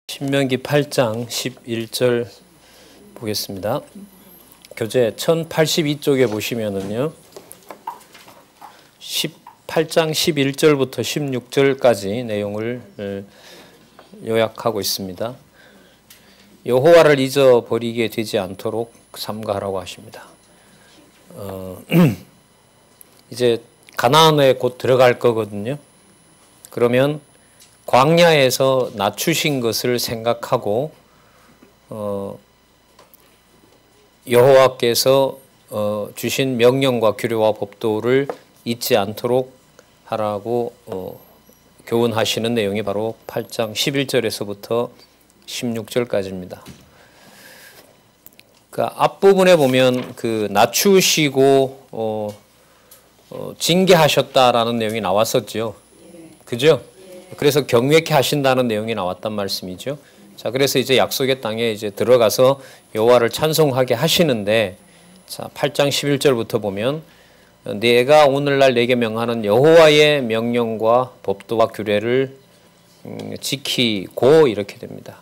신명기 8장 11절 보겠습니다. 교재 1082쪽에 보시면은요. 8장 11절부터 16절까지 내용을 요약하고 있습니다. 여호와를 잊어버리게 되지 않도록 삼가하라고 하십니다. 이제 가나안에 곧 들어갈 거거든요. 그러면 광야에서 낮추신 것을 생각하고 여호와께서 주신 명령과 규례와 법도를 잊지 않도록 하라고 교훈하시는 내용이 바로 8장 11절에서부터 16절까지입니다. 그 앞부분에 보면 그 낮추시고 징계하셨다라는 내용이 나왔었죠. 그죠? 그래서 경외케 하신다는 내용이 나왔단 말씀이죠. 자, 그래서 이제 약속의 땅에 이제 들어가서 여호와를 찬송하게 하시는데, 자, 8장 11절부터 보면 내가 오늘날 내게 명하는 여호와의 명령과 법도와 규례를 지키고 이렇게 됩니다.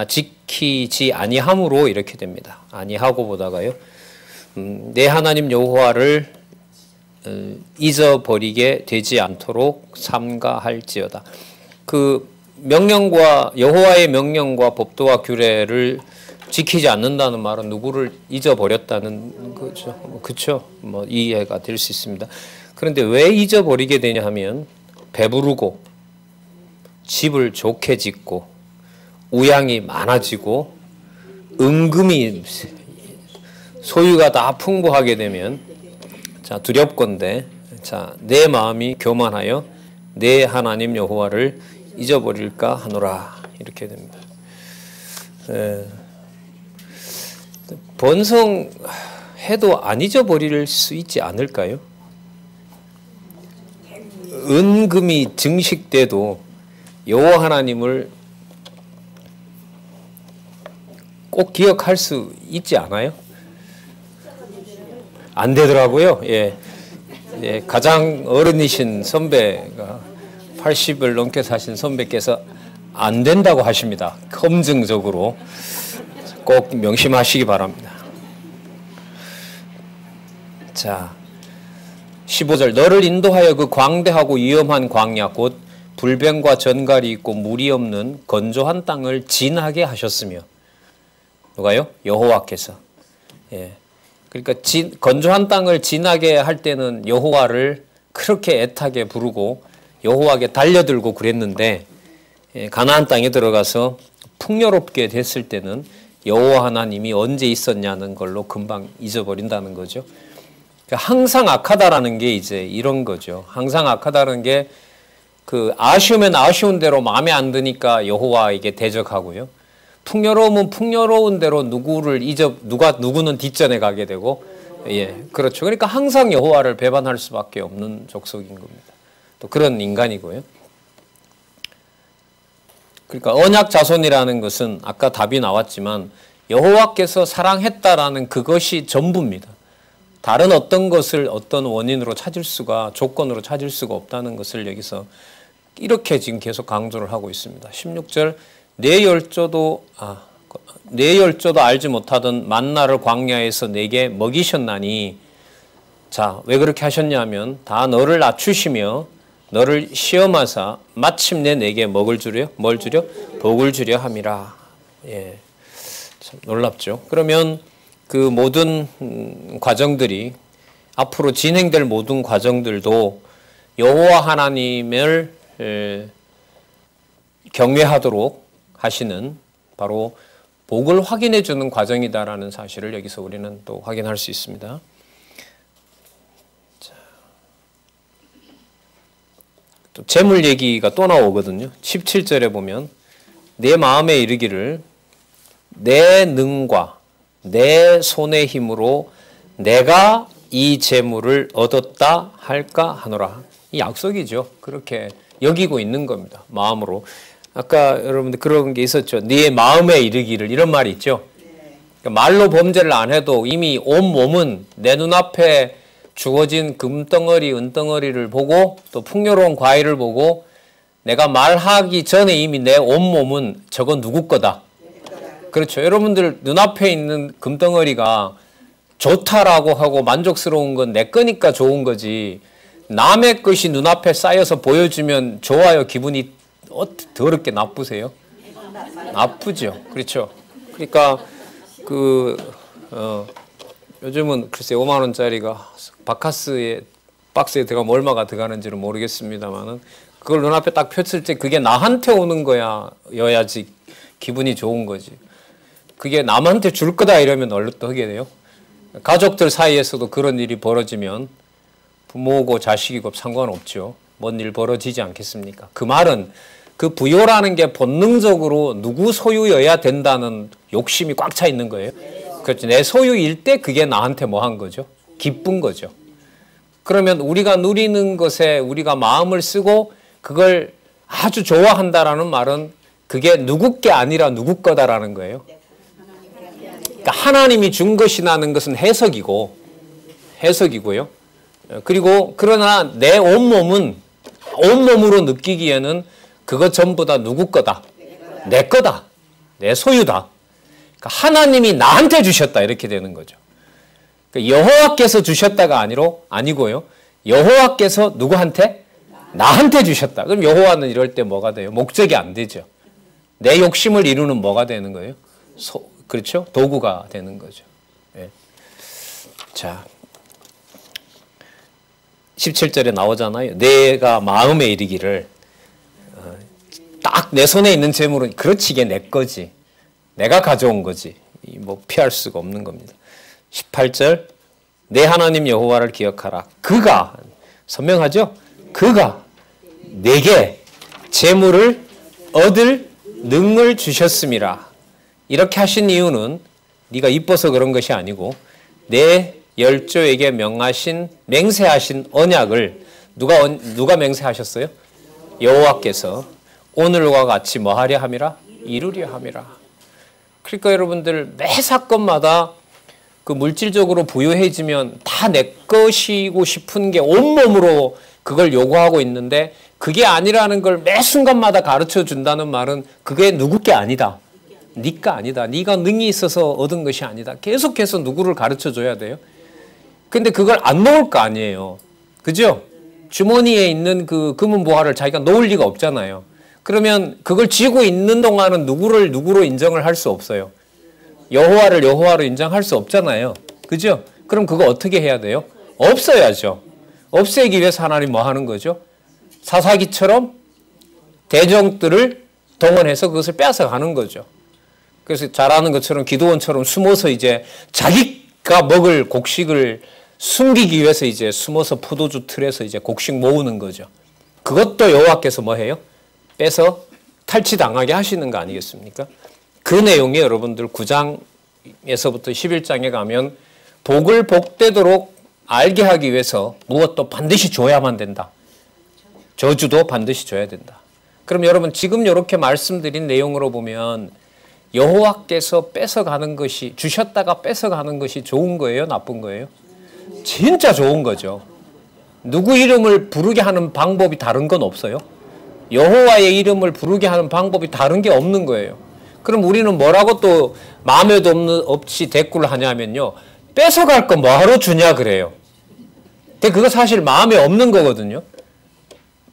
지키지 아니함으로 이렇게 됩니다. 아니하고보다가요. 내 하나님 여호와를 잊어버리게 되지 않도록 삼가할지어다. 그 명령과 여호와의 명령과 법도와 규례를 지키지 않는다는 말은 누구를 잊어버렸다는 거죠. 그렇죠? 뭐 이해가 될 수 있습니다. 그런데 왜 잊어버리게 되냐 하면 배부르고 집을 좋게 짓고 우양이 많아지고 은금이 소유가 다 풍부하게 되면 자, 두렵건대 자, 내 마음이 교만하여 내 하나님 여호와를 잊어버릴까 하노라 이렇게 됩니다. 번성해도 안 잊어버릴 수 있지 않을까요? 은금이 증식돼도 여호와 하나님을 꼭 기억할 수 있지 않아요? 안 되더라고요. 예. 예, 가장 어른이신 선배가 80을 넘게 사신 선배께서 안 된다고 하십니다. 검증적으로 꼭 명심하시기 바랍니다. 자, 15절 너를 인도하여 그 광대하고 위험한 광야 곧 불뱀과 전갈이 있고 물이 없는 건조한 땅을 지나게 하셨으며 누가요? 여호와께서. 예. 그러니까 건조한 땅을 지나게 할 때는 여호와를 그렇게 애타게 부르고 여호와에게 달려들고 그랬는데 가나안 땅에 들어가서 풍요롭게 됐을 때는 여호와 하나님이 언제 있었냐는 걸로 금방 잊어버린다는 거죠. 그러니까 항상 악하다라는 게 이제 이런 거죠. 항상 악하다는 게 그 아쉬우면 아쉬운 대로 마음에 안 드니까 여호와에게 대적하고요. 풍요로우면 풍요로운 대로 누구는 뒷전에 가게 되고, 예, 그렇죠. 그러니까 항상 여호와를 배반할 수밖에 없는 족속인 겁니다. 또 그런 인간이고요. 그러니까 언약 자손이라는 것은 아까 답이 나왔지만 여호와께서 사랑했다라는 그것이 전부입니다. 다른 어떤 것을 어떤 원인으로 찾을 수가, 조건으로 찾을 수가 없다는 것을 여기서 이렇게 지금 계속 강조를 하고 있습니다. 16절 내 열조도 알지 못하던 만나를 광야에서 내게 먹이셨나니 자, 왜 그렇게 하셨냐면 다 너를 낮추시며 너를 시험하사 마침내 내게 뭘 주려? 복을 주려 함이라. 예, 참 놀랍죠. 그러면 그 모든 과정들이 앞으로 진행될 모든 과정들도 여호와 하나님을 경외하도록 하시는 바로 복을 확인해 주는 과정이다라는 사실을 여기서 우리는 또 확인할 수 있습니다. 자, 또 재물 얘기가 또 나오거든요. 17절에 보면 내 마음에 이르기를 내 능과 내 손의 힘으로 내가 이 재물을 얻었다 할까 하노라. 이 약속이죠. 그렇게 여기고 있는 겁니다. 마음으로. 아까 여러분들 그런 게 있었죠. 네 마음에 이르기를 이런 말이 있죠. 그러니까 말로 범죄를 안 해도 이미 온 몸은 내 눈앞에 주어진 금덩어리, 은덩어리를 보고 또 풍요로운 과일을 보고 내가 말하기 전에 이미 내 온몸은 저건 누구 거다. 그렇죠. 여러분들 눈앞에 있는 금덩어리가 좋다라고 하고 만족스러운 건 내 거니까 좋은 거지. 남의 것이 눈앞에 쌓여서 보여주면 좋아요? 기분이 더럽게 나쁘세요? 나쁘죠. 그렇죠. 그러니까 요즘은 글쎄 5만 원짜리가 바카스에 박스에 들어가면 얼마가 들어가는지는 모르겠습니다만은 그걸 눈앞에 딱 펼칠 때 그게 나한테 오는 거여야지 기분이 좋은 거지. 그게 남한테 줄 거다 이러면 어떻게 돼요? 가족들 사이에서도 그런 일이 벌어지면 부모고 자식이고 상관없죠. 뭔 일 벌어지지 않겠습니까? 그 말은 그 부요라는 게 본능적으로 누구 소유여야 된다는 욕심이 꽉 차 있는 거예요. 그렇죠. 내 소유일 때 그게 나한테 뭐 한 거죠? 기쁜 거죠. 그러면 우리가 누리는 것에 우리가 마음을 쓰고 그걸 아주 좋아한다라는 말은 그게 누구 게 아니라 누구 거다라는 거예요. 그러니까 하나님이 준 것이라는 것은 해석이고요. 그리고 그러나 내 온몸으로 느끼기에는 그거 전부 다 누구 거다? 내 거다. 내 소유다. 그러니까 하나님이 나한테 주셨다 이렇게 되는 거죠. 그러니까 여호와께서 주셨다가 아니고요. 여호와께서 누구한테? 나한테 주셨다. 그럼 여호와는 이럴 때 뭐가 돼요? 목적이 안 되죠. 내 욕심을 이루는 뭐가 되는 거예요? 그렇죠? 도구가 되는 거죠. 예. 자, 17절에 나오잖아요. 내가 마음에 이르기를 딱 내 손에 있는 재물은 그렇지 이게 내 거지. 내가 가져온 거지. 뭐 피할 수가 없는 겁니다. 18절 내 하나님 여호와를 기억하라. 그가 선명하죠? 그가 내게 재물을 얻을 능을 주셨음이라. 이렇게 하신 이유는 네가 이뻐서 그런 것이 아니고 내 열조에게 맹세하신 언약을 누가 맹세하셨어요? 여호와께서 오늘과 같이 뭐 하려 함이라? 이루려 함이라. 그러니까 여러분들 매 사건마다 그 물질적으로 부유해지면 다 내 것이고 싶은 게 온몸으로 그걸 요구하고 있는데 그게 아니라는 걸 매 순간마다 가르쳐 준다는 말은 그게 누구 게 아니다. 네가 아니다. 네가 능이 있어서 얻은 것이 아니다. 계속해서 누구를 가르쳐 줘야 돼요. 근데 그걸 안 놓을 거 아니에요. 그죠? 주머니에 있는 그 금은 보화를 자기가 놓을 리가 없잖아요. 그러면 그걸 쥐고 있는 동안은 누구를 누구로 인정을 할 수 없어요. 여호와를 여호와로 인정할 수 없잖아요. 그죠? 그럼 그거 어떻게 해야 돼요? 없어야죠. 없애기 위해서 하나님 뭐 하는 거죠? 사사기처럼 대적들을 동원해서 그것을 빼앗아 가는 거죠. 그래서 잘하는 것처럼 기드온처럼 숨어서 이제 자기가 먹을 곡식을 숨기기 위해서 이제 숨어서 포도주 틀에서 이제 곡식 모으는 거죠. 그것도 여호와께서 뭐 해요? 빼서 탈취당하게 하시는 거 아니겠습니까? 그 내용이 여러분들 9장에서부터 11장에 가면 복을 복되도록 알게 하기 위해서 무엇도 반드시 줘야만 된다. 저주도 반드시 줘야 된다. 그럼 여러분 지금 이렇게 말씀드린 내용으로 보면 여호와께서 뺏어가는 것이 주셨다가 뺏어가는 것이 좋은 거예요? 나쁜 거예요? 진짜 좋은 거죠. 누구 이름을 부르게 하는 방법이 다른 건 없어요. 여호와의 이름을 부르게 하는 방법이 다른 게 없는 거예요. 그럼 우리는 뭐라고 또 마음에도 없이 대꾸를 하냐면요. 뺏어갈 거 뭐하러 주냐 그래요. 근데 그거 사실 마음에 없는 거거든요.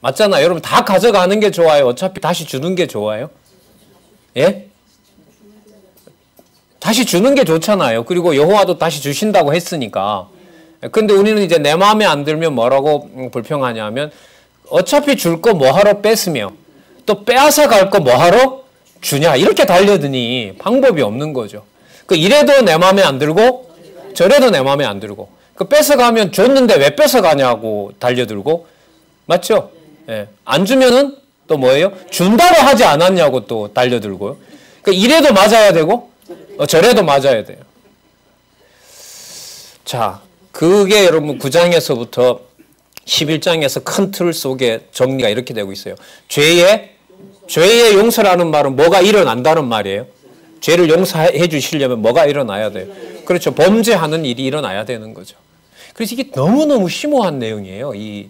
맞잖아요. 여러분 다 가져가는 게 좋아요? 어차피 다시 주는 게 좋아요? 예? 다시 주는 게 좋잖아요. 그리고 여호와도 다시 주신다고 했으니까. 근데 우리는 이제 내 마음에 안 들면 뭐라고 불평하냐면 어차피 줄 거 뭐하러 뺏으며 또 빼앗아 갈 거 뭐하러 주냐 이렇게 달려드니 방법이 없는 거죠. 그 이래도 내 마음에 안 들고 저래도 내 마음에 안 들고 그 뺏어가면 줬는데 왜 뺏어가냐고 달려들고 맞죠? 예. 안 주면은 또 뭐예요? 준다고 하지 않았냐고 또 달려들고요. 그 이래도 맞아야 되고 저래도 맞아야 돼요. 자, 그게 여러분 9장에서부터 11장에서 큰 틀 속에 정리가 이렇게 되고 있어요. 죄의 용서라는 말은 뭐가 일어난다는 말이에요. 죄를 용서해 주시려면 뭐가 일어나야 돼요. 그렇죠. 범죄하는 일이 일어나야 되는 거죠. 그래서 이게 너무너무 심오한 내용이에요. 이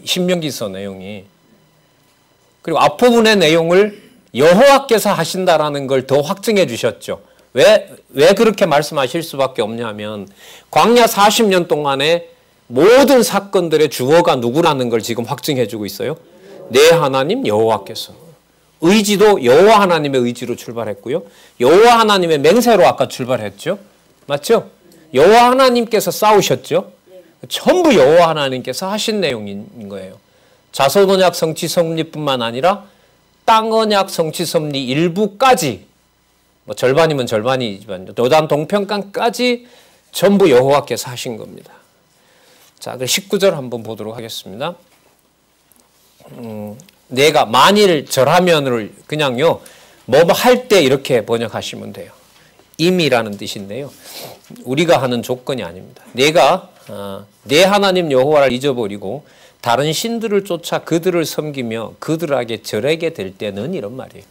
신명기서 내용이. 그리고 앞부분의 내용을 여호와께서 하신다라는 걸 더 확증해 주셨죠. 왜 그렇게 말씀하실 수밖에 없냐면 광야 40년 동안에 모든 사건들의 주어가 누구라는 걸 지금 확증해 주고 있어요. 내 하나님 여호와께서. 의지도 여호와 하나님의 의지로 출발했고요. 여호와 하나님의 맹세로 아까 출발했죠. 맞죠? 여호와 하나님께서 싸우셨죠. 전부 여호와 하나님께서 하신 내용인 거예요. 자손 언약 성취 섭리뿐만 아니라 땅 언약 성취 섭리 일부까지, 뭐 절반이면 절반이지만 요단 동편강까지 전부 여호와께서 하신 겁니다. 자, 그 19절 한번 보도록 하겠습니다. 내가 만일 절하면을 그냥요 뭐 할 때 이렇게 번역하시면 돼요. 임이라는 뜻인데요. 우리가 하는 조건이 아닙니다. 내가 내 하나님 여호와를 잊어버리고 다른 신들을 쫓아 그들을 섬기며 그들에게 절하게 될 때는 이런 말이에요.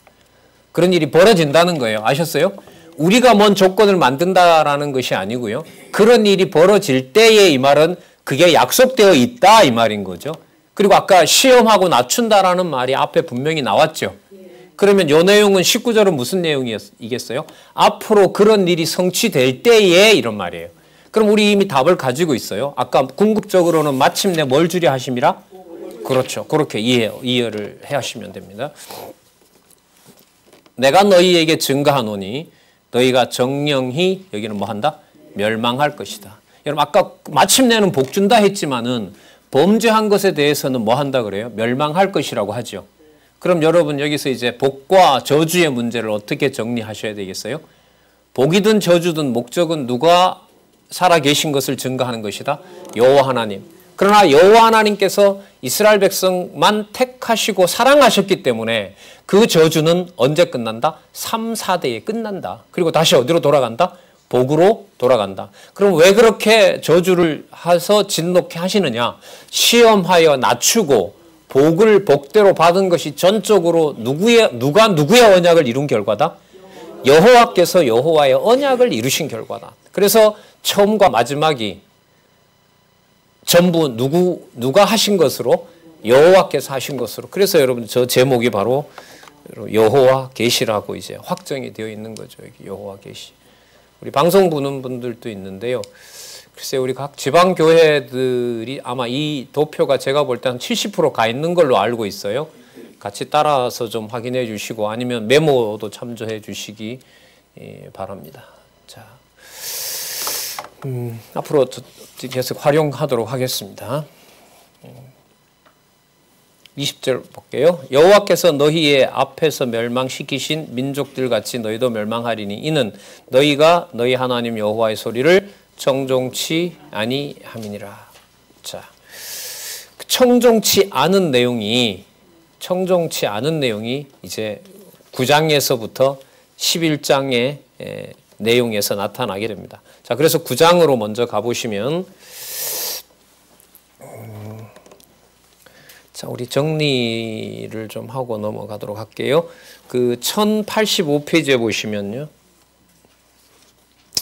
그런 일이 벌어진다는 거예요. 아셨어요? 우리가 뭔 조건을 만든다라는 것이 아니고요. 그런 일이 벌어질 때에 이 말은 그게 약속되어 있다 이 말인 거죠. 그리고 아까 시험하고 낮춘다라는 말이 앞에 분명히 나왔죠. 그러면 이 내용은 19절은 무슨 내용이겠어요? 앞으로 그런 일이 성취될 때에 이런 말이에요. 그럼 우리 이미 답을 가지고 있어요. 아까 궁극적으로는 마침내 뭘 주려 하심이라? 그렇죠. 그렇게 이해를 하시면 됩니다. 내가 너희에게 증거하노니 너희가 정령히 여기는 뭐 한다? 멸망할 것이다. 여러분 아까 마침내는 복 준다 했지만은 범죄한 것에 대해서는 뭐 한다 그래요? 멸망할 것이라고 하죠. 그럼 여러분 여기서 이제 복과 저주의 문제를 어떻게 정리하셔야 되겠어요? 복이든 저주든 목적은 누가 살아계신 것을 증거하는 것이다. 여호와 하나님. 그러나 여호와 하나님께서 이스라엘 백성만 택하시고 사랑하셨기 때문에 그 저주는 언제 끝난다? 3, 4대에 끝난다. 그리고 다시 어디로 돌아간다? 복으로 돌아간다. 그럼 왜 그렇게 저주를 해서 진노케 하시느냐? 시험하여 낮추고 복대로 받은 것이 전적으로 누가 누구의 언약을 이룬 결과다? 여호와께서 여호와의 언약을 이루신 결과다. 그래서 처음과 마지막이 전부 누가 하신 것으로? 여호와께서 하신 것으로. 그래서 여러분 저 제목이 바로 여호와 계시라고 이제 확정이 되어 있는 거죠. 여기 여호와 계시. 우리 방송 보는 분들도 있는데요. 글쎄 우리 각 지방 교회들이 아마 이 도표가 제가 볼 때 한 70% 가 있는 걸로 알고 있어요. 같이 따라서 좀 확인해 주시고 아니면 메모도 참조해 주시기 바랍니다. 자, 앞으로 계속 활용하도록 하겠습니다. 20절 볼게요. 여호와께서 너희의 앞에서 멸망시키신 민족들 같이 너희도 멸망하리니 이는 너희가 너희 하나님 여호와의 소리를 청종치 아니함이니라. 자, 청종치 않은 내용이 이제 9장에서부터 11장의 내용에서 나타나게 됩니다. 자, 그래서 9장으로 먼저 가보시면 자, 우리 정리를 좀 하고 넘어가도록 할게요. 그 1085페이지에 보시면요.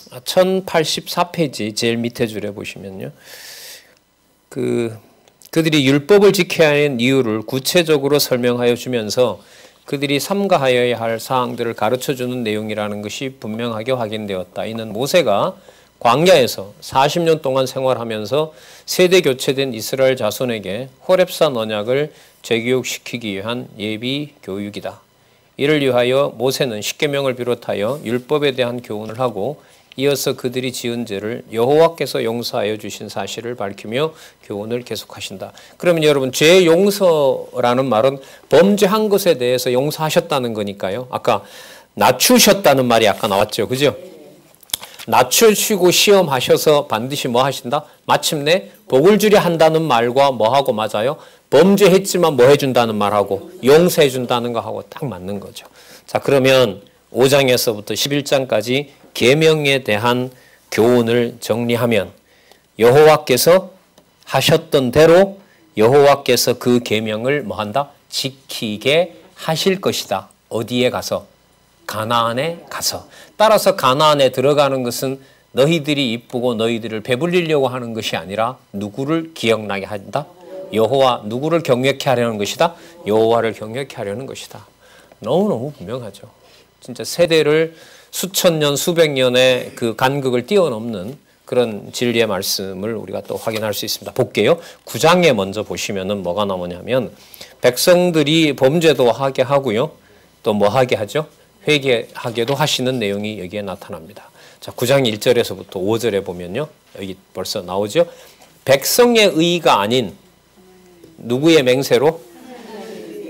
1084페이지 제일 밑에 줄에 보시면요. 그들이 율법을 지켜야 하는 이유를 구체적으로 설명하여 주면서 그들이 삼가하여야 할 사항들을 가르쳐주는 내용이라는 것이 분명하게 확인되었다. 이는 모세가 광야에서 40년 동안 생활하면서 세대 교체된 이스라엘 자손에게 호렙산 언약을 재교육시키기 위한 예비 교육이다. 이를 위하여 모세는 십계명을 비롯하여 율법에 대한 교훈을 하고 이어서 그들이 지은 죄를 여호와께서 용서하여 주신 사실을 밝히며 교훈을 계속하신다. 그러면 여러분 죄 용서라는 말은 범죄한 것에 대해서 용서하셨다는 거니까요. 아까 낮추셨다는 말이 아까 나왔죠. 그죠? 낮추시고 시험하셔서 반드시 뭐 하신다? 마침내 복을 주려 한다는 말과 뭐하고 맞아요? 범죄했지만 뭐 해준다는 말하고 용서해준다는 거하고 딱 맞는 거죠. 자, 그러면 5장에서부터 11장까지 계명에 대한 교훈을 정리하면 여호와께서 하셨던 대로 여호와께서 그 계명을 뭐 한다? 지키게 하실 것이다. 어디에 가서? 가나안에 가서. 따라서 가나안에 들어가는 것은 너희들이 이쁘고 너희들을 배불리려고 하는 것이 아니라 누구를 기억나게 한다? 여호와. 누구를 경외케 하려는 것이다? 여호와를 경외케 하려는 것이다. 너무너무 분명하죠. 진짜 세대를 수천 년, 수백 년의 그 간극을 뛰어넘는 그런 진리의 말씀을 우리가 또 확인할 수 있습니다. 볼게요. 9장에 먼저 보시면은 뭐가 나오냐면 백성들이 범죄도 하게 하고요. 또 뭐 하게 하죠? 회개하게도 하시는 내용이 여기에 나타납니다. 자, 9장 1절에서부터 5절에 보면요. 여기 벌써 나오죠. 백성의 의가 아닌 누구의 맹세로?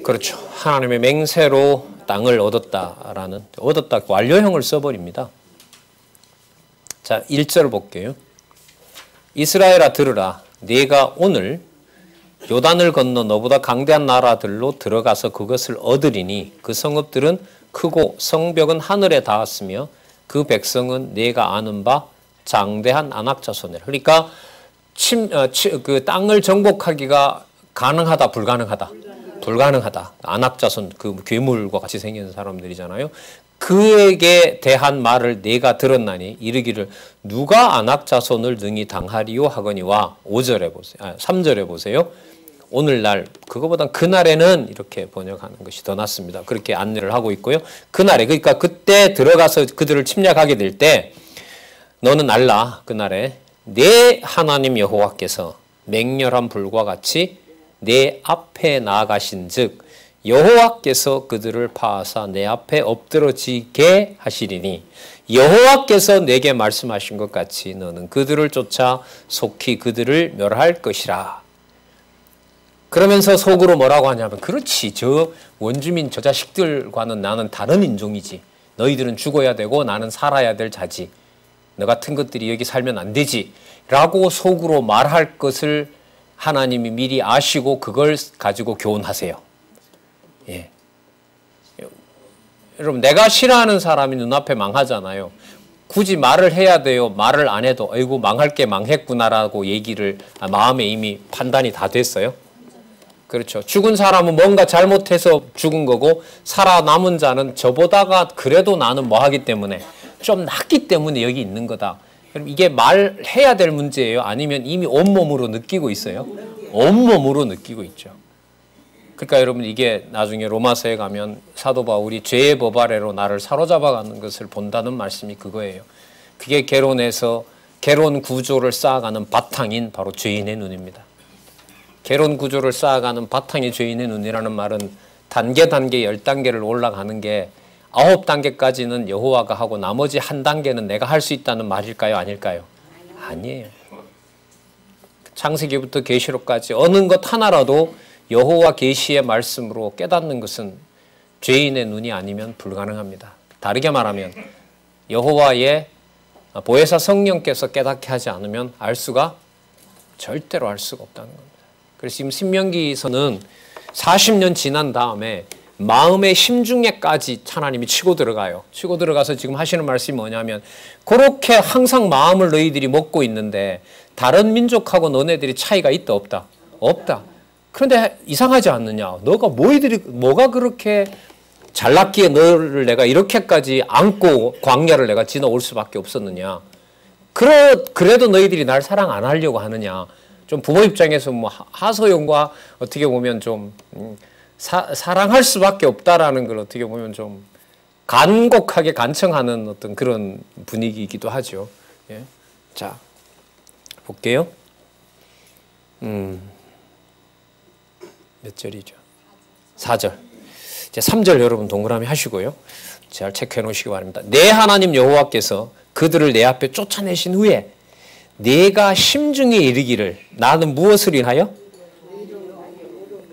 그렇죠. 하나님의 맹세로 땅을 얻었다라는, 얻었다 완료형을 써버립니다. 자, 1절 볼게요. 이스라엘아 들으라. 네가 오늘 요단을 건너 너보다 강대한 나라들로 들어가서 그것을 얻으리니 그 성읍들은 크고 성벽은 하늘에 닿았으며 그 백성은 네가 아는 바 장대한 안악자손이라. 그러니까 그 땅을 정복하기가 가능하다, 불가능하다? 불가능하다. 안악자손, 그 괴물과 같이 생긴 사람들이잖아요. 그에게 대한 말을 내가 들었나니 이르기를 누가 안악자손을 능히 당하리요 하거니와 5절에 보세요. 3절에 보세요. 오늘날, 그거보단 그날에는 이렇게 번역하는 것이 더 낫습니다. 그렇게 안내를 하고 있고요. 그날에, 그러니까 그때 들어가서 그들을 침략하게 될 때 너는 알라. 그날에 내 하나님 여호와께서 맹렬한 불과 같이 내 앞에 나아가신 즉 여호와께서 그들을 파하사 내 앞에 엎드러지게 하시리니 여호와께서 내게 말씀하신 것 같이 너는 그들을 쫓아 속히 그들을 멸할 것이라. 그러면서 속으로 뭐라고 하냐면 그렇지, 저 원주민 저 자식들과는 나는 다른 인종이지. 너희들은 죽어야 되고 나는 살아야 될 자지. 너 같은 것들이 여기 살면 안 되지 라고 속으로 말할 것을 하나님이 미리 아시고 그걸 가지고 교훈하세요. 예. 여러분, 내가 싫어하는 사람이 눈앞에 망하잖아요. 굳이 말을 해야 돼요? 말을 안 해도 아이고 망할 게 망했구나라고 얘기를 마음에 이미 판단이 다 됐어요? 그렇죠. 죽은 사람은 뭔가 잘못해서 죽은 거고 살아남은 자는 저보다가 그래도 나는 뭐 하기 때문에 좀 낫기 때문에 여기 있는 거다. 그럼 이게 말해야 될 문제예요? 아니면 이미 온몸으로 느끼고 있어요? 온몸으로 느끼고 있죠. 그러니까 여러분, 이게 나중에 로마서에 가면 사도 바울이 죄의 법 아래로 나를 사로잡아가는 것을 본다는 말씀이 그거예요. 그게 개론 구조를 쌓아가는 바탕인 바로 죄인의 눈입니다. 개론 구조를 쌓아가는 바탕이 죄인의 눈이라는 말은 단계 10단계를 올라가는 게 9단계까지는 여호와가 하고 나머지 1단계는 내가 할 수 있다는 말일까요? 아닐까요? 아니에요. 창세기부터 계시록까지 어느 것 하나라도 여호와 계시의 말씀으로 깨닫는 것은 죄인의 눈이 아니면 불가능합니다. 다르게 말하면 여호와의 보혜사 성령께서 깨닫게 하지 않으면 절대로 알 수가 없다는 겁니다. 그래서 지금 신명기에서는 40년 지난 다음에 마음의 심중에까지 하나님이 치고 들어가요. 치고 들어가서 지금 하시는 말씀이 뭐냐면 그렇게 항상 마음을 너희들이 먹고 있는데 다른 민족하고 너네들이 차이가 있다 없다? 없다. 그런데 이상하지 않느냐? 뭐가 그렇게 잘났기에 너를 내가 이렇게까지 안고 광야를 내가 지나올 수밖에 없었느냐? 그래도 너희들이 날 사랑 안 하려고 하느냐? 좀 부모 입장에서 뭐 하소연과 어떻게 보면 좀 사랑할 수밖에 없다라는 걸 어떻게 보면 좀 간곡하게 간청하는 어떤 그런 분위기이기도 하죠. 예. 자, 볼게요. 몇 절이죠? 4절. 이제 3절 여러분 동그라미 하시고요. 잘 체크해 놓으시기 바랍니다. 내 하나님 여호와께서 그들을 내 앞에 쫓아내신 후에 내가 심중에 이르기를 나는 무엇을 인하여?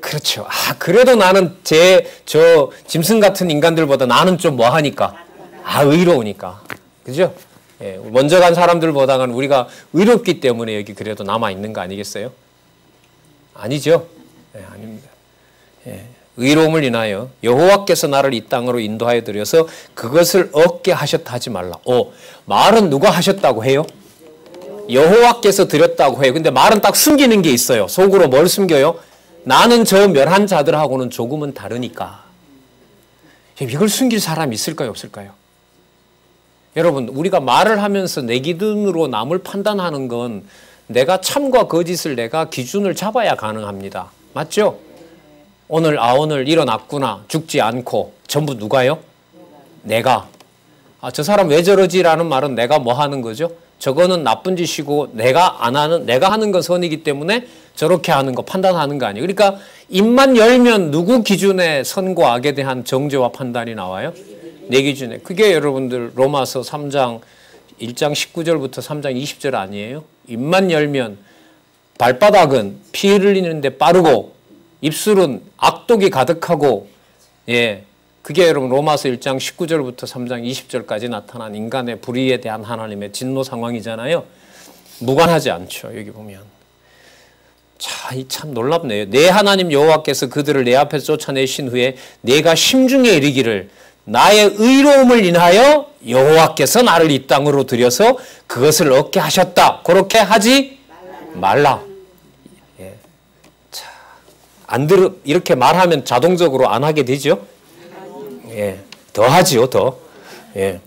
그렇죠. 그래도 나는 저 짐승 같은 인간들보다 나는 좀 뭐하니까? 의로우니까. 그죠? 예, 먼저 간 사람들보다는 우리가 의롭기 때문에 여기 그래도 남아있는 거 아니겠어요? 아니죠? 예, 아닙니다. 예, 의로움을 인하여 여호와께서 나를 이 땅으로 인도하여 드려서 그것을 얻게 하셨다 하지 말라. 말은 누가 하셨다고 해요? 여호와께서 드렸다고 해요. 근데 말은 딱 숨기는 게 있어요. 속으로 뭘 숨겨요? 나는 저 멸한 자들하고는 조금은 다르니까. 이걸 숨길 사람이 있을까요? 없을까요? 여러분, 우리가 말을 하면서 내 기준으로 남을 판단하는 건 내가 참과 거짓을 내가 기준을 잡아야 가능합니다. 맞죠? 오늘 일어났구나. 죽지 않고. 전부 누가요? 내가. 저 사람 왜 저러지라는 말은 내가 뭐 하는 거죠? 저거는 나쁜 짓이고 내가 하는 건 선이기 때문에 저렇게 하는 거 판단하는 거 아니에요. 그러니까 입만 열면 누구 기준에 선과 악에 대한 정죄와 판단이 나와요? 내 기준에. 그게 여러분들 로마서 3장 1장 19절부터 3장 20절 아니에요? 입만 열면 발바닥은 피 흘리는데 빠르고 입술은 악독이 가득하고 예. 그게 여러분 로마서 1장 19절부터 3장 20절까지 나타난 인간의 불의에 대한 하나님의 진노 상황이잖아요. 무관하지 않죠. 여기 보면. 자, 이 참 놀랍네요. 내 하나님 여호와께서 그들을 내 앞에서 쫓아내신 후에 내가 심중에 이르기를 나의 의로움을 인하여 여호와께서 나를 이 땅으로 들여서 그것을 얻게 하셨다. 그렇게 하지 말라. 예. 자, 이렇게 말하면 자동적으로 안 하게 되죠. 예, 더 하지요, 더. 예.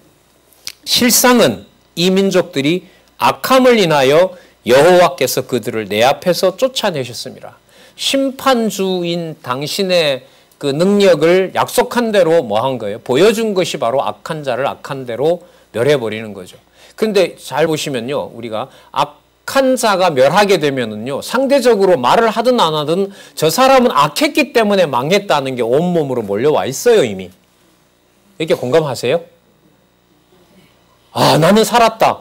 실상은 이 민족들이 악함을 인하여 여호와께서 그들을 내 앞에서 쫓아내셨습니다. 심판주인 당신의 그 능력을 약속한 대로 뭐 한 거예요? 보여준 것이 바로 악한 자를 악한 대로 멸해버리는 거죠. 그런데 잘 보시면요, 우리가 악한 자가 멸하게 되면은요, 상대적으로 말을 하든 안 하든 저 사람은 악했기 때문에 망했다는 게 온몸으로 몰려와 있어요, 이미. 이렇게 공감하세요? 나는 살았다.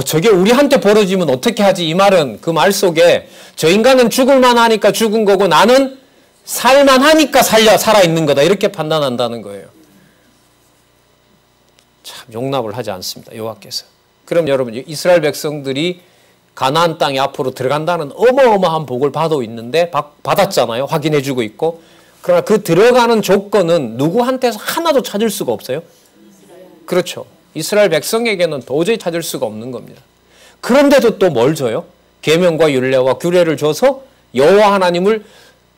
저게 우리한테 벌어지면 어떻게 하지? 이 말은 그 말 속에 저 인간은 죽을 만하니까 죽은 거고 나는 살만하니까 살아있는 거다. 이렇게 판단한다는 거예요. 참 용납을 하지 않습니다. 여호와께서. 그럼 여러분 이스라엘 백성들이 가나안 땅에 앞으로 들어간다는 어마어마한 복을 받고 있는데 받았잖아요. 확인해주고 있고. 그러나 그 들어가는 조건은 누구한테서 하나도 찾을 수가 없어요. 그렇죠. 이스라엘 백성에게는 도저히 찾을 수가 없는 겁니다. 그런데도 또 뭘 줘요? 계명과 율례와 규례를 줘서 여호와 하나님을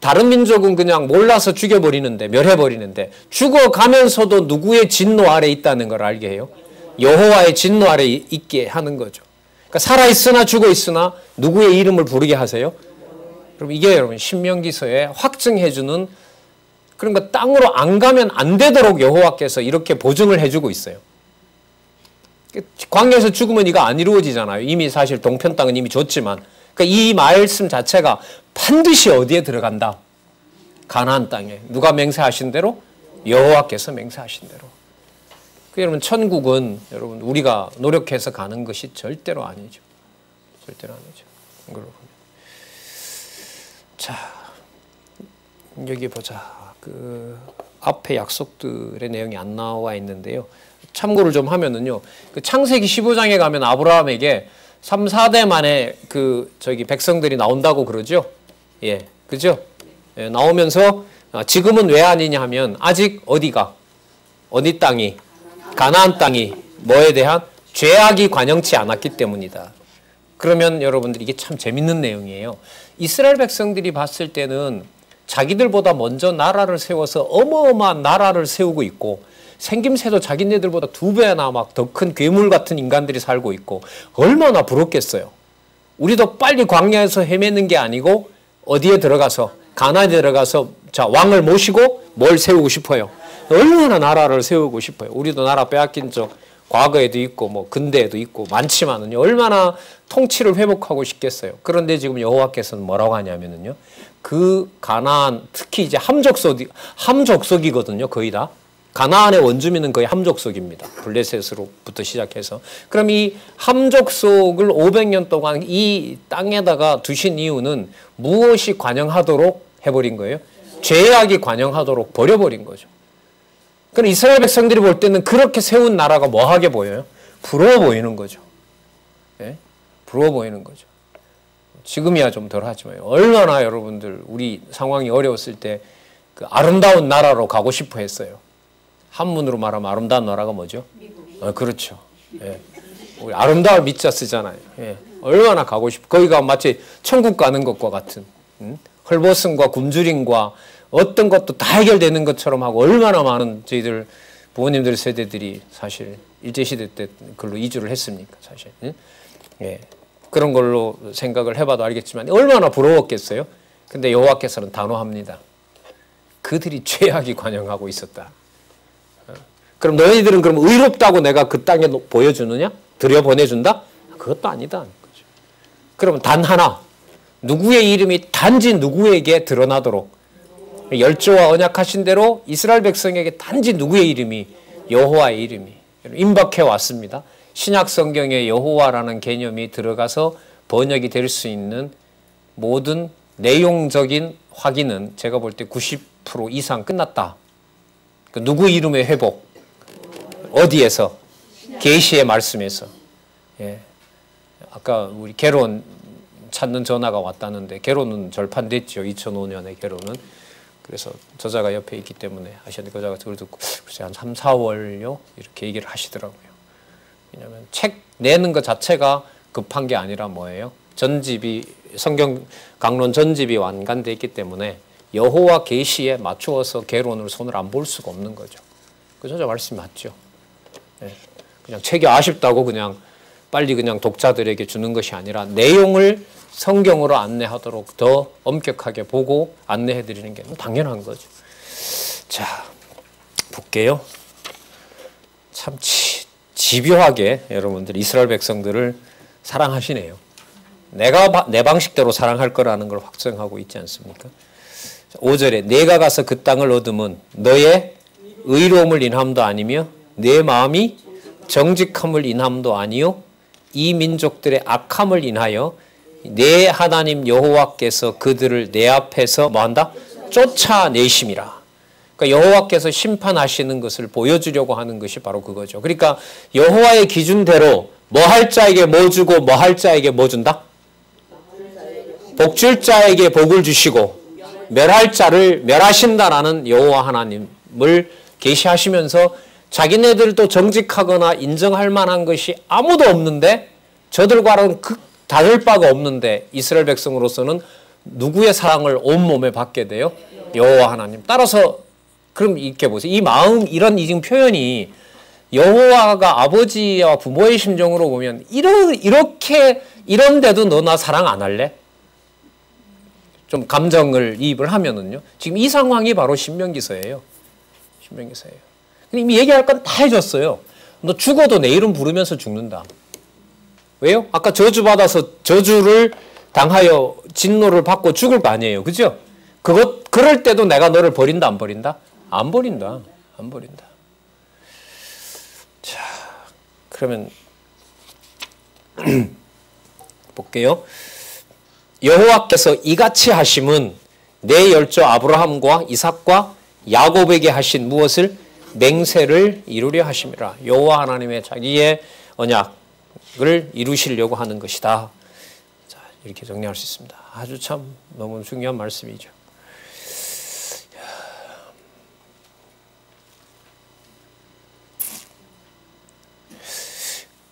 다른 민족은 그냥 몰라서 죽여버리는데 멸해버리는데 죽어가면서도 누구의 진노 아래 있다는 걸 알게 해요. 여호와의 진노 아래 있게 하는 거죠. 그러니까 살아있으나 죽어있으나 누구의 이름을 부르게 하세요? 그럼 이게 여러분 신명기서에 확증해주는 그러니까 땅으로 안 가면 안 되도록 여호와께서 이렇게 보증을 해주고 있어요. 광야에서 죽으면 이거 안 이루어지잖아요. 이미 사실 동편 땅은 이미 줬지만 그러니까 이 말씀 자체가 반드시 어디에 들어간다? 가나안 땅에. 누가 맹세하신 대로? 여호와께서 맹세하신 대로. 여러분 천국은 여러분 우리가 노력해서 가는 것이 절대로 아니죠. 절대로 아니죠. 이걸로 보면. 자, 여기 보자. 그 앞에 약속들의 내용이 안 나와 있는데요. 참고를 좀 하면은요. 그 창세기 15장에 가면 아브라함에게 3, 4대 만에 백성들이 나온다고 그러죠. 예. 그죠? 예, 나오면서 지금은 왜 아니냐 하면 아직 어디 땅이 가나안 땅이 뭐에 대한 죄악이 관영치 않았기 때문이다. 그러면 여러분들 이게 참 재밌는 내용이에요. 이스라엘 백성들이 봤을 때는 자기들보다 먼저 나라를 세워서 어마어마한 나라를 세우고 있고 생김새도 자기네들보다 2배나 막 더 큰 괴물 같은 인간들이 살고 있고 얼마나 부럽겠어요. 우리도 빨리 광야에서 헤매는 게 아니고 어디에 들어가서 가나안에 들어가서 자 왕을 모시고 뭘 세우고 싶어요. 얼마나 나라를 세우고 싶어요. 우리도 나라 빼앗긴 적 과거에도 있고 뭐 근대에도 있고 많지만은요 얼마나 통치를 회복하고 싶겠어요. 그런데 지금 여호와께서는 뭐라고 하냐면은요 그 가나안 특히 이제 함족속이거든요. 거의 다 가나안의 원주민은 거의 함족속입니다. 블레셋으로부터 시작해서 그럼 이 함족속을 500년 동안 이 땅에다가 두신 이유는 무엇이 관영하도록 해버린 거예요? 죄악이 관영하도록 버려버린 거죠. 그럼 이스라엘 백성들이 볼 때는 그렇게 세운 나라가 뭐하게 보여요? 부러워 보이는 거죠. 예? 부러워 보이는 거죠. 지금이야 좀 덜하지만 얼마나 여러분들 우리 상황이 어려웠을 때 그 아름다운 나라로 가고 싶어 했어요. 한문으로 말하면 아름다운 나라가 뭐죠? 그렇죠. 예. 우리 아름다울 미자 쓰잖아요. 예. 얼마나 가고 싶어. 거기가 마치 천국 가는 것과 같은 헐벗음과 굶주림과 어떤 것도 다 해결되는 것처럼 하고 얼마나 많은 저희들 부모님들 세대들이 사실 일제시대 때 그걸로 이주를 했습니까 사실. 예. 그런 걸로 생각을 해봐도 알겠지만 얼마나 부러웠겠어요. 근데 여호와께서는 단호합니다. 그들이 죄악이 관영하고 있었다. 그럼 너희들은 그럼 의롭다고 내가 그 땅에 보여주느냐? 들여보내준다? 그것도 아니다. 그러면 단 하나, 누구의 이름이 단지 누구에게 드러나도록, 열조와 언약하신 대로 이스라엘 백성에게 단지 누구의 이름이, 여호와의 이름이 임박해 왔습니다. 신약 성경에 여호와라는 개념이 들어가서 번역이 될 수 있는 모든 내용적인 확인은 제가 볼 때 90% 이상 끝났다. 누구 이름의 회복? 어디에서? 계시의 말씀에서. 예. 아까 우리 개론 찾는 전화가 왔다는데 개론은 절판됐죠. 2005년에 개론은. 그래서 저자가 옆에 있기 때문에 하셨는데 저자가 그걸 듣고 글쎄 한 3, 4월요? 이렇게 얘기를 하시더라고요. 왜냐하면 책 내는 것 자체가 급한 게 아니라 뭐예요? 전집이 성경 강론 전집이 완간돼 있기 때문에 여호와 계시에 맞추어서 개론을 손을 안 볼 수가 없는 거죠. 그 저자 말씀이 맞죠. 네. 그냥 책이 아쉽다고 그냥 빨리 그냥 독자들에게 주는 것이 아니라 내용을 성경으로 안내하도록 더 엄격하게 보고 안내해 드리는 게 당연한 거죠. 자, 볼게요. 참 집요하게 여러분들 이스라엘 백성들을 사랑하시네요. 내가 내 방식대로 사랑할 거라는 걸 확정하고 있지 않습니까? 5절에 내가 가서 그 땅을 얻으면 너의 의로움을 인함도 아니며 내 마음이 정직함을 인함도 아니요 이 민족들의 악함을 인하여 내 하나님 여호와께서 그들을 내 앞에서 뭐한다? 쫓아내심이라. 그러니까 여호와께서 심판하시는 것을 보여주려고 하는 것이 바로 그거죠. 그러니까 여호와의 기준대로 뭐 할 자에게 뭐 주고 뭐 할 자에게 뭐 준다? 복 줄 자에게 복을 주시고 멸할 자를 멸하신다라는 여호와 하나님을 계시하시면서 자기네들도 정직하거나 인정할 만한 것이 아무도 없는데 저들과는 다를 바가 없는데 이스라엘 백성으로서는 누구의 사랑을 온몸에 받게 돼요? 여호와 하나님. 따라서 그럼 이렇게 보세요. 이 마음 이런 지금 표현이 여호와가 아버지와 부모의 심정으로 보면 이렇게 이런데도 너 나 사랑 안 할래? 좀 감정을 이입을 하면은요. 지금 이 상황이 바로 신명기서예요. 신명기서예요. 이미 얘기할 건 다 해줬어요. 너 죽어도 내 이름 부르면서 죽는다. 왜요? 아까 저주받아서 저주를 당하여 진노를 받고 죽을 거 아니에요. 그죠? 그럴 때도 내가 너를 버린다, 안 버린다? 안 버린다. 안 버린다. 자, 그러면 볼게요. 여호와께서 이같이 하심은 내 열조 아브라함과 이삭과 야곱에게 하신 무엇을? 맹세를 이루려 하심이라. 여호와 하나님의 자기의 언약을 이루시려고 하는 것이다. 자, 이렇게 정리할 수 있습니다. 아주 참 너무 중요한 말씀이죠.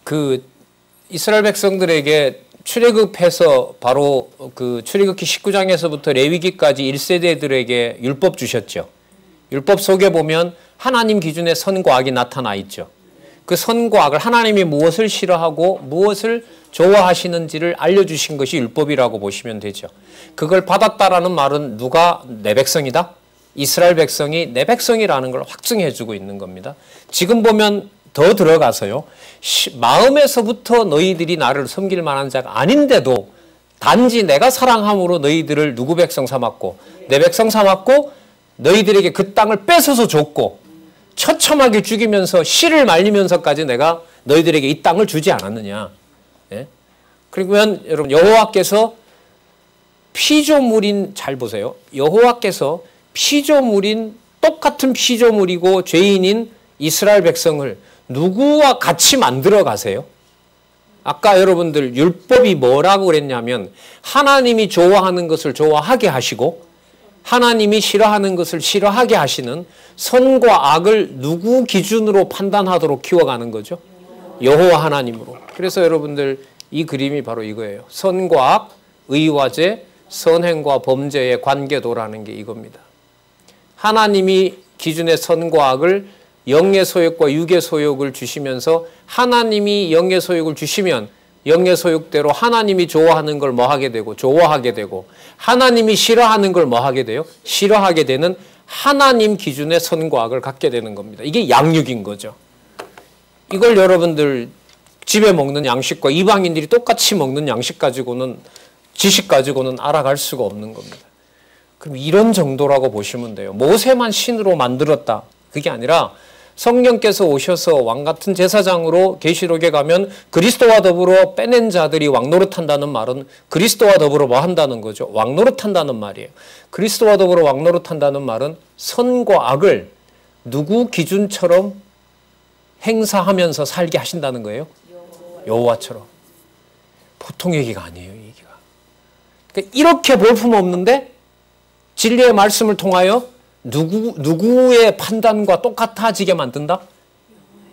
그 이스라엘 백성들에게 출애굽해서 바로 그 출애굽기 19장에서부터 레위기까지 1세대들에게 율법 주셨죠. 율법 속에 보면 하나님 기준의 선과 악이 나타나 있죠. 그 선과 악을 하나님이 무엇을 싫어하고 무엇을 좋아하시는지를 알려주신 것이 율법이라고 보시면 되죠. 그걸 받았다라는 말은 누가 내 백성이다? 이스라엘 백성이 내 백성이라는 걸 확증해주고 있는 겁니다. 지금 보면 더 들어가서요. 마음에서부터 너희들이 나를 섬길 만한 자가 아닌데도 단지 내가 사랑함으로 너희들을 누구 백성 삼았고 내 백성 삼았고 너희들에게 그 땅을 뺏어서 줬고 처참하게 죽이면서 씨를 말리면서까지 내가 너희들에게 이 땅을 주지 않았느냐. 예? 그러면 여러분 여호와께서 피조물인 잘 보세요. 여호와께서 피조물인 똑같은 피조물이고 죄인인 이스라엘 백성을 누구와 같이 만들어 가세요? 아까 여러분들 율법이 뭐라고 그랬냐면 하나님이 좋아하는 것을 좋아하게 하시고 하나님이 싫어하는 것을 싫어하게 하시는 선과 악을 누구 기준으로 판단하도록 키워가는 거죠? 여호와 하나님으로. 그래서 여러분들 이 그림이 바로 이거예요. 선과 악, 의와 죄, 선행과 범죄의 관계도라는 게 이겁니다. 하나님이 기준의 선과 악을 영의 소욕과 육의 소욕을 주시면서 하나님이 영의 소욕을 주시면 영의 소욕대로 하나님이 좋아하는 걸 뭐 하게 되고 좋아하게 되고 하나님이 싫어하는 걸 뭐 하게 돼요? 싫어하게 되는 하나님 기준의 선과 악을 갖게 되는 겁니다. 이게 양육인 거죠. 이걸 여러분들 집에 먹는 양식과 이방인들이 똑같이 먹는 양식 가지고는, 지식 가지고는 알아갈 수가 없는 겁니다. 그럼 이런 정도라고 보시면 돼요. 모세만 신으로 만들었다. 그게 아니라 성령께서 오셔서 왕같은 제사장으로 계시록에 가면 그리스도와 더불어 빼낸 자들이 왕노릇한다는 말은 그리스도와 더불어 뭐 한다는 거죠? 왕노릇한다는 말이에요. 그리스도와 더불어 왕노릇한다는 말은 선과 악을 누구 기준처럼 행사하면서 살게 하신다는 거예요? 여호와처럼. 보통 얘기가 아니에요, 이 얘기가. 그러니까 이렇게 볼품없는데 진리의 말씀을 통하여 누구의 판단과 똑같아지게 만든다?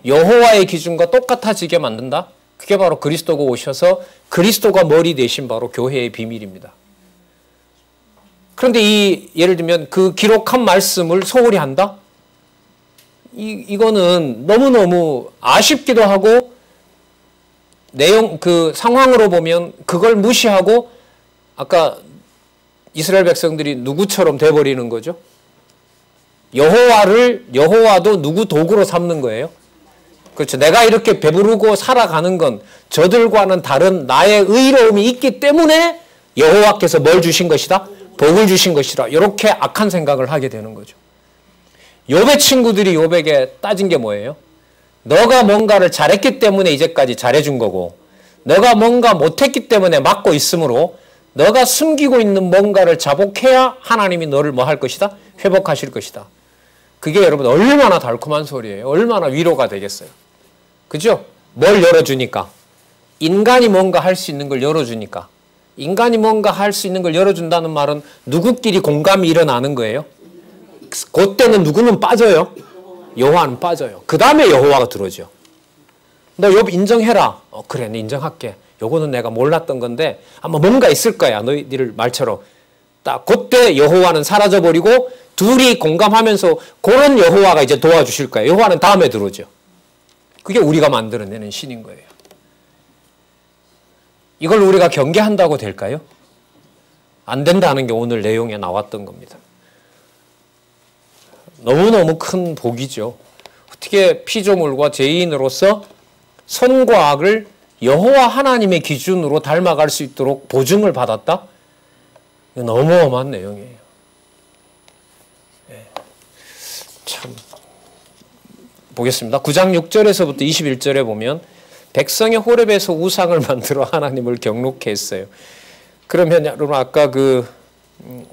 여호와의 기준과 똑같아지게 만든다? 그게 바로 그리스도가 오셔서 그리스도가 머리 되신 바로 교회의 비밀입니다. 그런데 예를 들면 그 기록한 말씀을 소홀히 한다? 이거는 너무너무 아쉽기도 하고 그 상황으로 보면 그걸 무시하고 아까 이스라엘 백성들이 누구처럼 돼버리는 거죠? 여호와도 누구 도구로 삼는 거예요. 그렇죠. 내가 이렇게 배부르고 살아가는 건 저들과는 다른 나의 의로움이 있기 때문에 여호와께서 뭘 주신 것이다? 복을 주신 것이다. 이렇게 악한 생각을 하게 되는 거죠. 욥의 친구들이 욥에게 따진 게 뭐예요? 너가 뭔가를 잘했기 때문에 이제까지 잘해준 거고, 너가 뭔가 못했기 때문에 막고 있으므로 너가 숨기고 있는 뭔가를 자복해야 하나님이 너를 뭐 할 것이다? 회복하실 것이다. 그게 여러분 얼마나 달콤한 소리예요. 얼마나 위로가 되겠어요. 그죠? 뭘 열어주니까? 인간이 뭔가 할 수 있는 걸 열어주니까. 인간이 뭔가 할 수 있는 걸 열어준다는 말은 누구끼리 공감이 일어나는 거예요. 그때는 누구는 빠져요? 여호와는 빠져요. 그 다음에 여호와가 들어오죠. 너 욥 인정해라. 그래, 내 인정할게. 요거는 내가 몰랐던 건데 아마 뭔가 있을 거야. 너희들 말처럼. 딱 그때 여호와는 사라져버리고 둘이 공감하면서 그런 여호와가 이제 도와주실 거예요. 여호와는 다음에 들어오죠. 그게 우리가 만들어내는 신인 거예요. 이걸 우리가 경계한다고 될까요? 안 된다는 게 오늘 내용에 나왔던 겁니다. 너무너무 큰 복이죠. 어떻게 피조물과 죄인으로서 선과 악을 여호와 하나님의 기준으로 닮아갈 수 있도록 보증을 받았다? 이거 너무 어마어마한 내용이에요. 참 보겠습니다. 9장 6절에서부터 21절에 보면 백성이 호렙에서 우상을 만들어 하나님을 경록케 했어요. 그러면 여러분 아까 그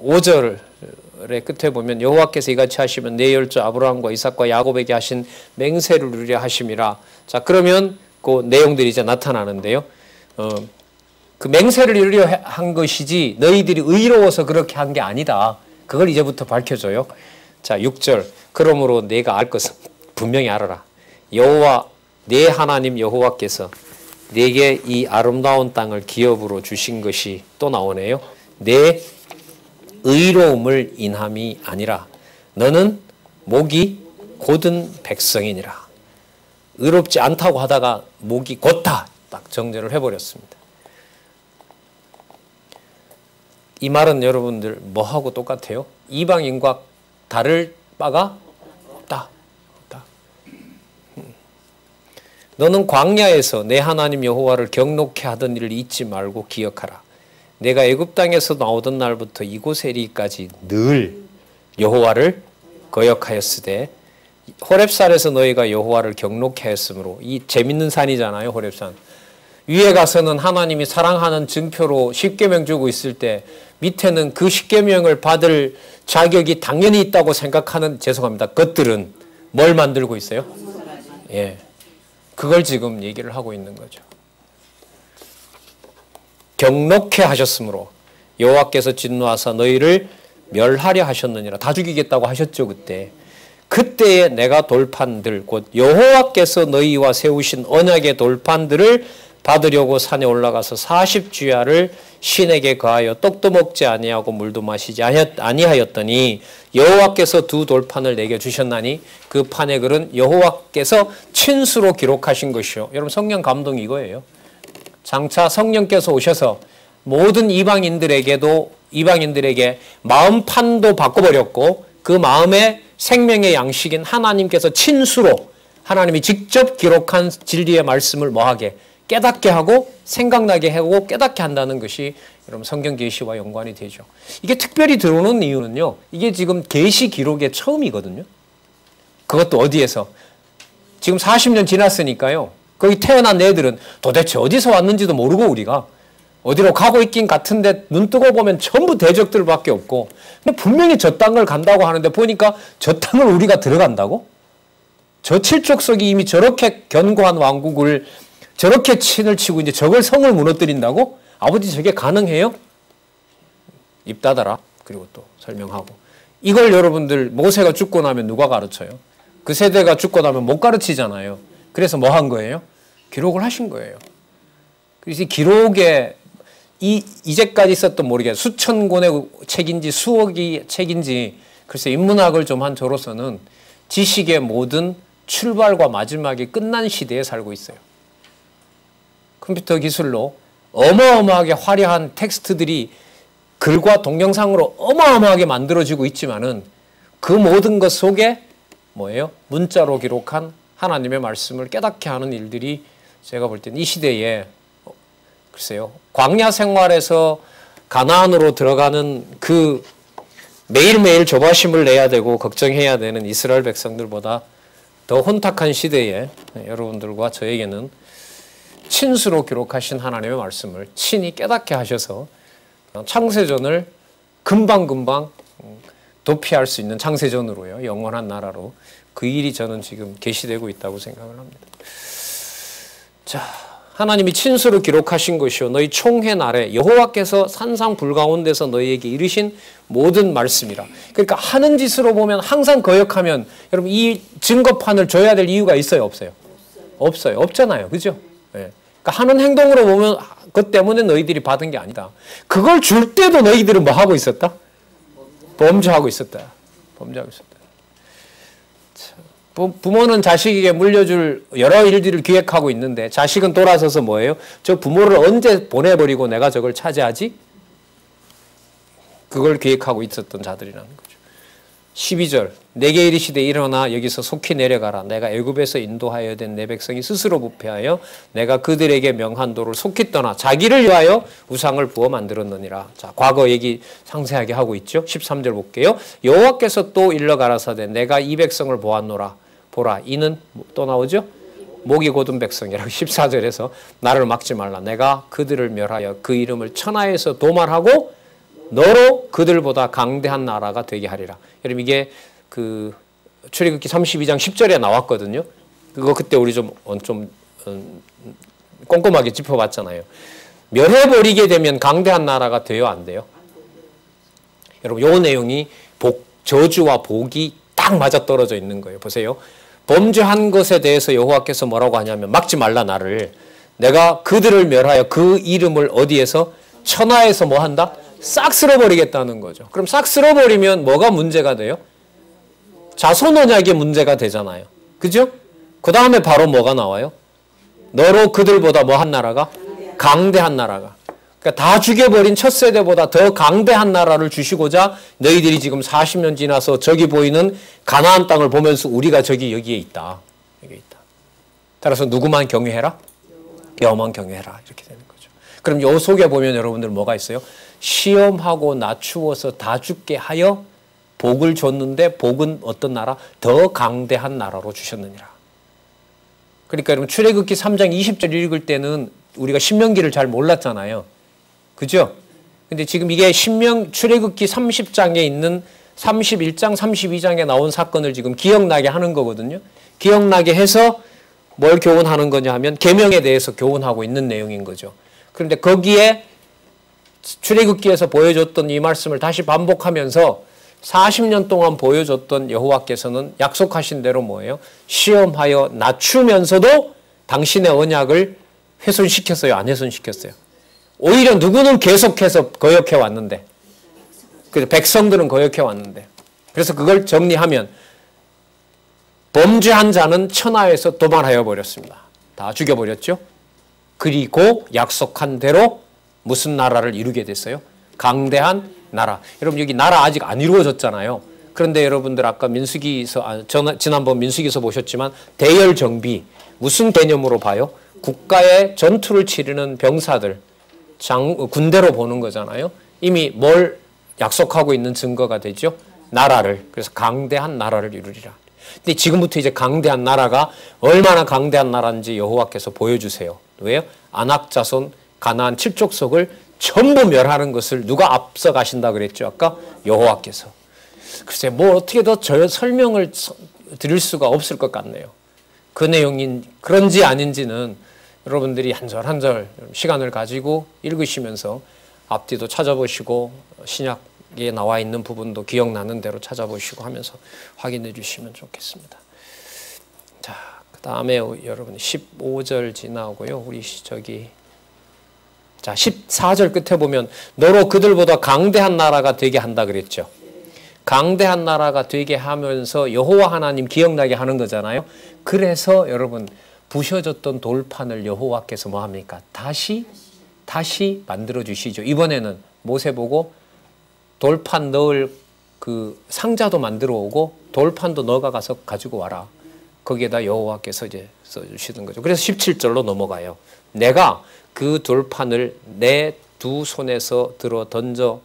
5절의 끝에 보면 여호와께서 이같이 하시면 내 열조 아브라함과 이삭과 야곱에게 하신 맹세를 이루려 하심이라. 자, 그러면 그 내용들이 이제 나타나는데요. 그 맹세를 이루려 한 것이지 너희들이 의로워서 그렇게 한 게 아니다. 그걸 이제부터 밝혀줘요. 자, 6절. 그러므로 내가 알 것은 분명히 알아라. 여호와 내 하나님 여호와께서 내게 이 아름다운 땅을 기업으로 주신 것이 또 나오네요. 내 의로움을 인함이 아니라 너는 목이 곧은 백성이니라. 의롭지 않다고 하다가 목이 곧다 딱 정죄를 해버렸습니다. 이 말은 여러분들 뭐하고 똑같아요? 이방인과 다를 바가 없다. 너는 광야에서 내 하나님 여호와를 경록케 하던 일을 잊지 말고 기억하라. 내가 애굽 땅에서 나오던 날부터 이곳에 이르기까지 늘 여호와를 거역하였으되 호렙산에서 너희가 여호와를 경록케 하였으므로. 이 재밌는 산이잖아요, 호렙산. 위에 가서는 하나님이 사랑하는 증표로 십계명 주고 있을 때 밑에는 그 십계명을 받을 자격이 당연히 있다고 생각하는, 죄송합니다, 것들은 뭘 만들고 있어요? 예, 그걸 지금 얘기를 하고 있는 거죠. 경록케 하셨으므로 여호와께서 진노하사 너희를 멸하려 하셨느니라. 다 죽이겠다고 하셨죠. 그때에 내가 돌판들 곧 여호와께서 너희와 세우신 언약의 돌판들을 받으려고 산에 올라가서 40주야를 신에게 거하여 떡도 먹지 아니하고 물도 마시지 아니하였더니 여호와께서 두 돌판을 내게 주셨나니 그 판의 글은 여호와께서 친수로 기록하신 것이요. 여러분 성령 감동이 이거예요. 장차 성령께서 오셔서 모든 이방인들에게 마음판도 바꿔버렸고 그 마음의 생명의 양식인 하나님께서 친수로 하나님이 직접 기록한 진리의 말씀을 뭐하게 깨닫게 하고 생각나게 하고 깨닫게 한다는 것이 여러분 성경 계시와 연관이 되죠. 이게 특별히 들어오는 이유는요. 이게 지금 계시 기록의 처음이거든요. 그것도 어디에서? 지금 40년 지났으니까요. 거기 태어난 애들은 도대체 어디서 왔는지도 모르고 우리가 어디로 가고 있긴 같은데 눈 뜨고 보면 전부 대적들밖에 없고 근데 분명히 저 땅을 간다고 하는데 보니까 저 땅을 우리가 들어간다고? 저 칠족석이 이미 저렇게 견고한 왕국을 저렇게 친을 치고 이제 저걸 성을 무너뜨린다고? 아버지 저게 가능해요? 입 닫아라. 그리고 또 설명하고. 이걸 여러분들 모세가 죽고 나면 누가 가르쳐요? 그 세대가 죽고 나면 못 가르치잖아요. 그래서 뭐 한 거예요? 기록을 하신 거예요. 그래서 이 기록에 이제까지 있었던 모르겠어요. 수천 권의 책인지 수억의 책인지 글쎄 인문학을 좀 한 저로서는 지식의 모든 출발과 마지막이 끝난 시대에 살고 있어요. 컴퓨터 기술로 어마어마하게 화려한 텍스트들이 글과 동영상으로 어마어마하게 만들어지고 있지만은 그 모든 것 속에 뭐예요? 문자로 기록한 하나님의 말씀을 깨닫게 하는 일들이 제가 볼 때는 이 시대에 글쎄요. 광야 생활에서 가나안으로 들어가는 그 매일매일 조바심을 내야 되고 걱정해야 되는 이스라엘 백성들보다 더 혼탁한 시대에 여러분들과 저에게는 친수로 기록하신 하나님의 말씀을 친히 깨닫게 하셔서 창세전을 금방금방 도피할 수 있는 창세전으로요. 영원한 나라로 그 일이 저는 지금 계시되고 있다고 생각을 합니다. 자, 하나님이 친수로 기록하신 것이요 너희 총회 날에 여호와께서 산상 불가운데서 너희에게 이르신 모든 말씀이라. 그러니까 하는 짓으로 보면 항상 거역하면 여러분 이 증거판을 줘야 될 이유가 있어요, 없어요? 없어요. 없잖아요. 그죠? 네. 그러니까 하는 행동으로 보면 그것 때문에 너희들이 받은 게 아니다. 그걸 줄 때도 너희들은 뭐 하고 있었다? 범죄하고 있었다. 범죄하고 있었다. 부모는 자식에게 물려줄 여러 일들을 기획하고 있는데 자식은 돌아서서 뭐예요? 저 부모를 언제 보내버리고 내가 저걸 차지하지? 그걸 기획하고 있었던 자들이라는 거죠. 12절 내게 이르시되 일어나 여기서 속히 내려가라. 내가 애굽에서 인도하여 된 내 백성이 스스로 부패하여 내가 그들에게 명한 도를 속히 떠나 자기를 위하여 우상을 부어 만들었느니라. 자, 과거 얘기 상세하게 하고 있죠. 13절 볼게요. 여호와께서 또 일러 가라사대 내가 이 백성을 보았노라. 보라 이는 또 나오죠. 목이 곧은 백성이라고 14절에서 나를 막지 말라. 내가 그들을 멸하여 그 이름을 천하에서 도말하고 너로 그들보다 강대한 나라가 되게 하리라. 여러분 이게 그 출애굽기 32장 10절에 나왔거든요. 그거 그때 우리 좀 꼼꼼하게 짚어봤잖아요. 멸해버리게 되면 강대한 나라가 돼요, 안 돼요? 여러분 요 내용이 저주와 복이 딱 맞아떨어져 있는 거예요. 보세요. 범죄한 것에 대해서 여호와께서 뭐라고 하냐면 막지 말라 나를. 내가 그들을 멸하여 그 이름을 어디에서? 천하에서 뭐 한다? 싹 쓸어버리겠다는 거죠. 그럼 싹 쓸어버리면 뭐가 문제가 돼요? 자손 언약의 문제가 되잖아요. 그죠? 그 다음에 바로 뭐가 나와요? 너로 그들보다 뭐 한 나라가? 강대한 나라가. 그러니까 다 죽여버린 첫 세대보다 더 강대한 나라를 주시고자 너희들이 지금 40년 지나서 저기 보이는 가나안 땅을 보면서 우리가 저기 여기에 있다. 여기에 있다. 따라서 누구만 경외해라? 여호와만 경외해라. 이렇게 되는 거죠. 그럼 요 속에 보면 여러분들 뭐가 있어요? 시험하고 낮추어서 다 죽게 하여 복을 줬는데 복은 어떤 나라? 더 강대한 나라로 주셨느니라. 그러니까 여러분 출애굽기 3장 20절 읽을 때는 우리가 신명기를 잘 몰랐잖아요. 그죠? 근데 지금 이게 출애굽기 30장에 있는 31장, 32장에 나온 사건을 지금 기억나게 하는 거거든요. 기억나게 해서 뭘 교훈하는 거냐 하면 계명에 대해서 교훈하고 있는 내용인 거죠. 그런데 거기에 출애굽기에서 보여줬던 이 말씀을 다시 반복하면서 40년 동안 보여줬던 여호와께서는 약속하신 대로 뭐예요? 시험하여 낮추면서도 당신의 언약을 훼손시켰어요? 안 훼손시켰어요? 오히려 누구는 계속해서 거역해 왔는데, 그래서 백성들은 거역해 왔는데, 그래서 그걸 정리하면 범죄한 자는 천하에서 도말하여 버렸습니다. 다 죽여버렸죠. 그리고 약속한 대로 무슨 나라를 이루게 됐어요? 강대한 나라. 여러분 여기 나라 아직 안 이루어졌잖아요. 그런데 여러분들 아까 민수기서, 지난번 민수기서 보셨지만 대열 정비, 무슨 개념으로 봐요? 국가의 전투를 치르는 병사들, 군대로 보는 거잖아요. 이미 뭘 약속하고 있는 증거가 되죠? 나라를. 그래서 강대한 나라를 이루리라. 근데 지금부터 이제 강대한 나라가 얼마나 강대한 나라인지 여호와께서 보여주세요. 왜요? 아낙 자손 가나안 7족속을 전부 멸하는 것을 누가 앞서 가신다 그랬죠? 아까 여호와께서. 글쎄 뭐 어떻게 더 설명을 드릴 수가 없을 것 같네요. 그 내용이 그런지 아닌지는 여러분들이 한 절 한 절 시간을 가지고 읽으시면서 앞뒤도 찾아보시고 신약에 나와 있는 부분도 기억나는 대로 찾아보시고 하면서 확인해 주시면 좋겠습니다. 자, 그 다음에 여러분 15절 지나고요. 우리 자 14절 끝에 보면 너로 그들보다 강대한 나라가 되게 한다 그랬죠. 강대한 나라가 되게 하면서 여호와 하나님 기억나게 하는 거잖아요. 그래서 여러분 부셔졌던 돌판을 여호와께서 뭐 합니까? 다시 만들어 주시죠. 이번에는 모세 보고 돌판 넣을 그 상자도 만들어 오고 돌판도 너가 가서 가지고 와라. 거기에다 여호와께서 이제 써주시는 거죠. 그래서 17절로 넘어가요. 내가 그 돌판을 내 두 손에서 들어 던져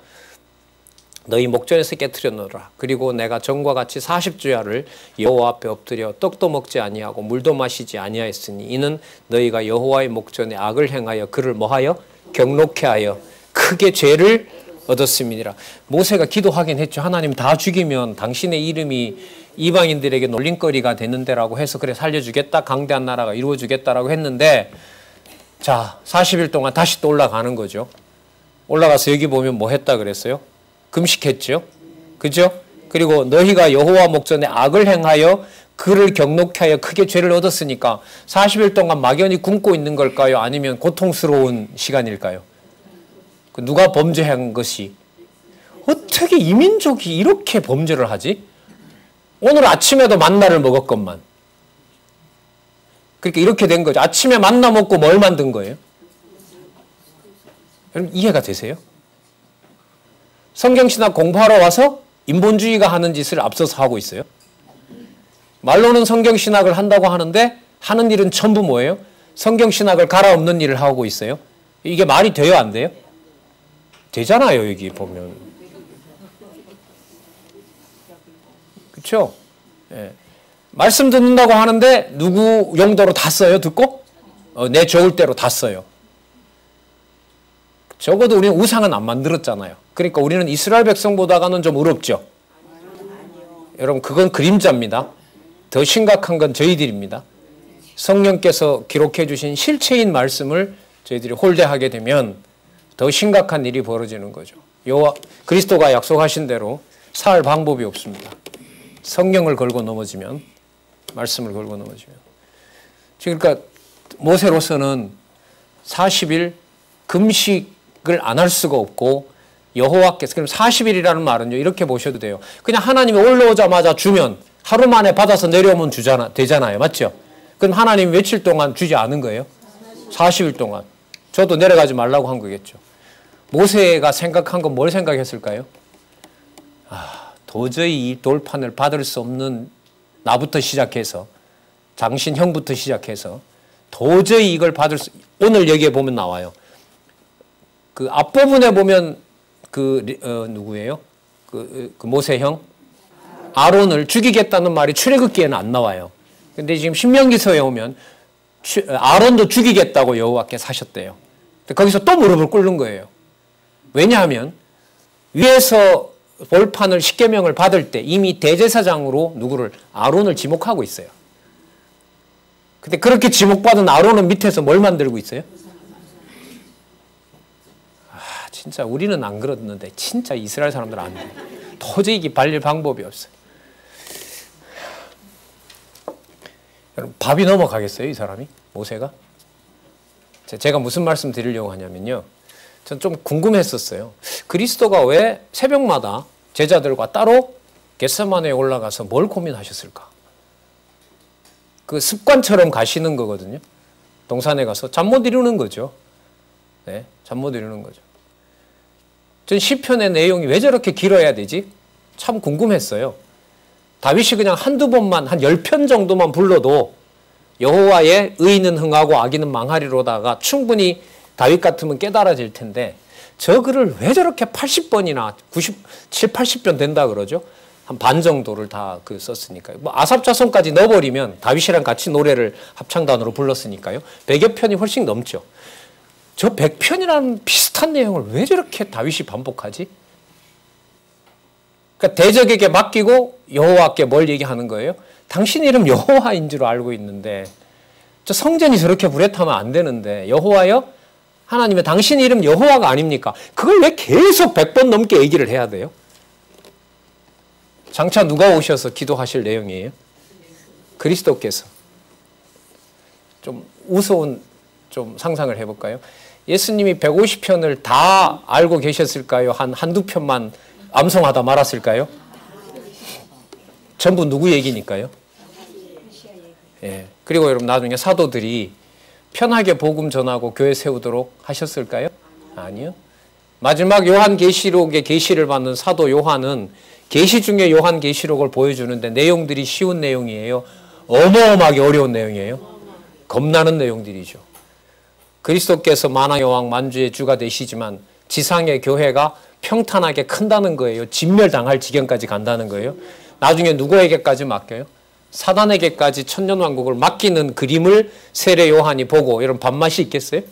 너희 목전에서 깨트려 놓으라. 그리고 내가 전과 같이 40주야를 여호와 앞에 엎드려 떡도 먹지 아니하고 물도 마시지 아니하였으니 이는 너희가 여호와의 목전에 악을 행하여 그를 뭐하여? 경록케 하여 크게 죄를 얻었음이니라. 모세가 기도하긴 했죠. 하나님 다 죽이면 당신의 이름이 이방인들에게 놀림거리가 되는데라고 해서 그래 살려주겠다. 강대한 나라가 이루어주겠다라고 했는데 자 40일 동안 다시 또 올라가는 거죠. 올라가서 여기 보면 뭐 했다 그랬어요? 금식했죠. 그죠? 그리고 너희가 여호와 목전에 악을 행하여 그를 경록케 하여 크게 죄를 얻었으니까 40일 동안 막연히 굶고 있는 걸까요? 아니면 고통스러운 시간일까요? 누가 범죄한 것이? 어떻게 이민족이 이렇게 범죄를 하지? 오늘 아침에도 만나를 먹었건만. 그러니까 이렇게 된 거죠. 아침에 만나 먹고 뭘 만든 거예요? 여러분 이해가 되세요? 성경신학 공부하러 와서 인본주의가 하는 짓을 앞서서 하고 있어요. 말로는 성경신학을 한다고 하는데 하는 일은 전부 뭐예요? 성경신학을 갈아엎는 일을 하고 있어요. 이게 말이 돼요? 안 돼요? 되잖아요. 여기 보면. 그렇죠? 예. 말씀 듣는다고 하는데 누구 용도로 다 써요? 듣고? 내 좋을 대로 다 써요. 적어도 우리는 우상은 안 만들었잖아요. 그러니까 우리는 이스라엘 백성보다는 좀 어렵죠. 여러분 그건 그림자입니다. 더 심각한 건 저희들입니다. 성령께서 기록해 주신 실체인 말씀을 저희들이 홀대하게 되면 더 심각한 일이 벌어지는 거죠. 그리스도가 약속하신 대로 살 방법이 없습니다. 성령을 걸고 넘어지면, 말씀을 걸고 넘어지면. 그러니까 모세로서는 40일 금식을 안 할 수가 없고 여호와께서, 그럼 40일이라는 말은요 이렇게 보셔도 돼요. 그냥 하나님이 올라오자마자 주면 하루 만에 받아서 내려오면 되잖아요. 맞죠? 그럼 하나님이 며칠 동안 주지 않은 거예요? 40일 동안. 저도 내려가지 말라고 한 거겠죠. 모세가 생각한 건 뭘 생각했을까요? 도저히 이 돌판을 받을 수 없는 나부터 시작해서 당신 형부터 시작해서 도저히 이걸 받을 수, 오늘 여기에 보면 나와요. 그 앞부분에 보면 누구예요? 그 모세 형? 아론을 죽이겠다는 말이 출애굽기에는 안 나와요. 근데 지금 신명기서에 오면 아론도 죽이겠다고 여호와께서 하셨대요. 거기서 또 무릎을 꿇는 거예요. 왜냐하면 위에서 볼판을 십계명을 받을 때 이미 대제사장으로 누구를? 아론을 지목하고 있어요. 근데 그렇게 지목받은 아론은 밑에서 뭘 만들고 있어요? 진짜 우리는 안 그러는데 진짜 이스라엘 사람들은 안 돼. 도저히 이게 발릴 방법이 없어요. 여러분 밥이 넘어가겠어요? 이 사람이? 모세가? 제가 무슨 말씀 드리려고 하냐면요. 전 좀 궁금했었어요. 그리스도가 왜 새벽마다 제자들과 따로 겟세마네에 올라가서 뭘 고민하셨을까? 그 습관처럼 가시는 거거든요. 동산에 가서 잠 못 이루는 거죠. 네, 잠 못 이루는 거죠. 전 시편의 내용이 왜 저렇게 길어야 되지? 참 궁금했어요. 다윗이 그냥 한두 번만 한 10편 정도만 불러도 여호와의 의인은 흥하고 악인은 망하리로다가 충분히 다윗 같으면 깨달아질 텐데 저 글을 왜 저렇게 80번이나 97, 80편 된다 그러죠? 한 반 정도를 다 썼으니까요. 뭐 아삽자손까지 넣어버리면 다윗이랑 같이 노래를 합창단으로 불렀으니까요. 100여 편이 훨씬 넘죠. 저 100편이라는 비슷한 내용을 왜 저렇게 다윗이 반복하지? 그러니까 대적에게 맡기고 여호와께 뭘 얘기하는 거예요? 당신 이름 여호와인 줄 알고 있는데 저 성전이 저렇게 불에 타면 안 되는데 여호와여? 하나님의 당신 이름 여호와가 아닙니까? 그걸 왜 계속 100번 넘게 얘기를 해야 돼요? 장차 누가 오셔서 기도하실 내용이에요? 그리스도께서. 좀 우스운 좀 상상을 해볼까요? 예수님이 150편을 다 알고 계셨을까요? 한두 편만 암송하다 말았을까요? 전부 누구 얘기니까요? 예. 그리고 여러분 나중에 사도들이 편하게 복음 전하고 교회 세우도록 하셨을까요? 아니요. 마지막 요한계시록의 계시를 받는 사도 요한은 계시 중에 요한계시록을 보여주는데 내용들이 쉬운 내용이에요? 어마어마하게 어려운 내용이에요? 겁나는 내용들이죠. 그리스도께서 만왕여왕 만주의 주가 되시지만 지상의 교회가 평탄하게 큰다는 거예요. 진멸당할 지경까지 간다는 거예요. 나중에 누구에게까지 맡겨요? 사단에게까지 천년왕국을 맡기는 그림을 세례 요한이 보고 여러분 밥맛이 있겠어요?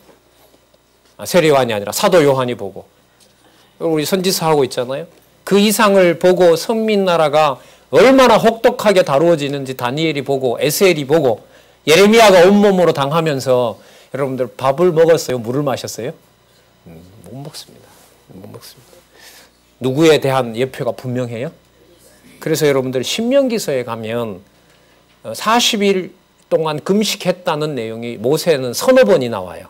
세례 요한이 아니라 사도 요한이 보고 우리 선지서 하고 있잖아요. 그 이상을 보고 선민나라가 얼마나 혹독하게 다루어지는지 다니엘이 보고 에스엘이 보고 예레미야가 온몸으로 당하면서 여러분들 밥을 먹었어요? 물을 마셨어요? 못 먹습니다. 못 먹습니다. 누구에 대한 예표가 분명해요? 그래서 여러분들 신명기서에 가면 40일 동안 금식했다는 내용이 모세는 서너 번이 나와요.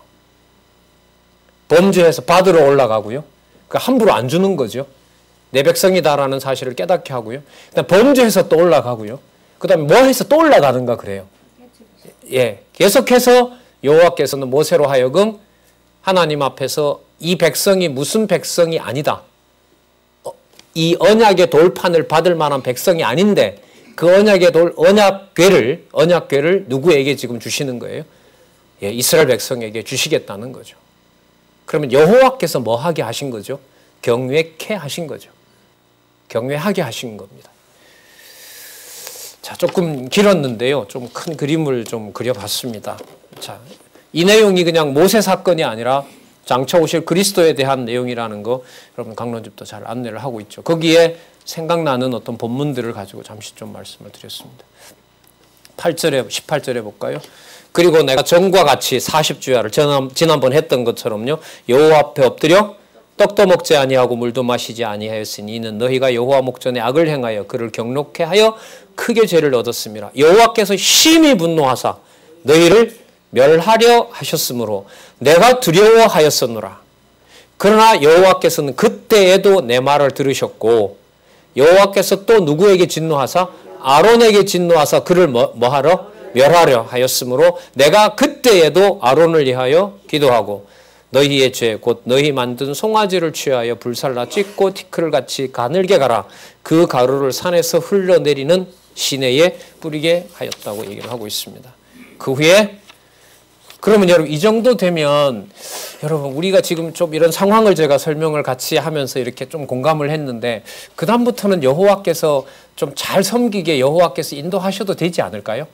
범죄해서 받으러 올라가고요. 함부로 안 주는 거죠. 내 백성이다라는 사실을 깨닫게 하고요. 그다음 범죄해서 또 올라가고요. 그다음에 뭐 해서 또 올라가든가 그래요. 예, 계속해서 여호와께서는 모세로 하여금 하나님 앞에서 이 백성이 무슨 백성이 아니다. 이 언약의 돌판을 받을 만한 백성이 아닌데 그 언약궤를 누구에게 지금 주시는 거예요? 예, 이스라엘 백성에게 주시겠다는 거죠. 그러면 여호와께서 뭐 하게 하신 거죠? 경외케 하신 거죠. 경외하게 하신 겁니다. 자, 조금 길었는데요. 좀 큰 그림을 좀 그려봤습니다. 자, 이 내용이 그냥 모세 사건이 아니라 장차 오실 그리스도에 대한 내용이라는 거 여러분 강론집도 잘 안내를 하고 있죠. 거기에 생각나는 어떤 본문들을 가지고 잠시 좀 말씀을 드렸습니다. 18절에 볼까요? 그리고 내가 전과 같이 40주야를 지난번 했던 것처럼요. 여호와 앞에 엎드려 떡도 먹지 아니하고 물도 마시지 아니하였으니 이는 너희가 여호와 목전에 악을 행하여 그를 경록케 하여 크게 죄를 얻었습니다. 여호와께서 심히 분노하사 너희를 멸하려 하셨으므로 내가 두려워하였었노라. 그러나 여호와께서는 그때에도 내 말을 들으셨고 여호와께서 또 누구에게 진노하사 아론에게 진노하사 그를 뭐하러? 멸하려 하였으므로 내가 그때에도 아론을 위하여 기도하고 너희의 죄 곧 너희 만든 송아지를 취하여 불살라 찢고 티끌을 같이 가늘게 가라. 그 가루를 산에서 흘러내리는 시내에 뿌리게 하였다고 얘기를 하고 있습니다. 그 후에 그러면 여러분 이 정도 되면 여러분 우리가 지금 좀 이런 상황을 제가 설명을 같이 하면서 이렇게 좀 공감을 했는데 그 다음부터는 여호와께서 좀 잘 섬기게 여호와께서 인도하셔도 되지 않을까요?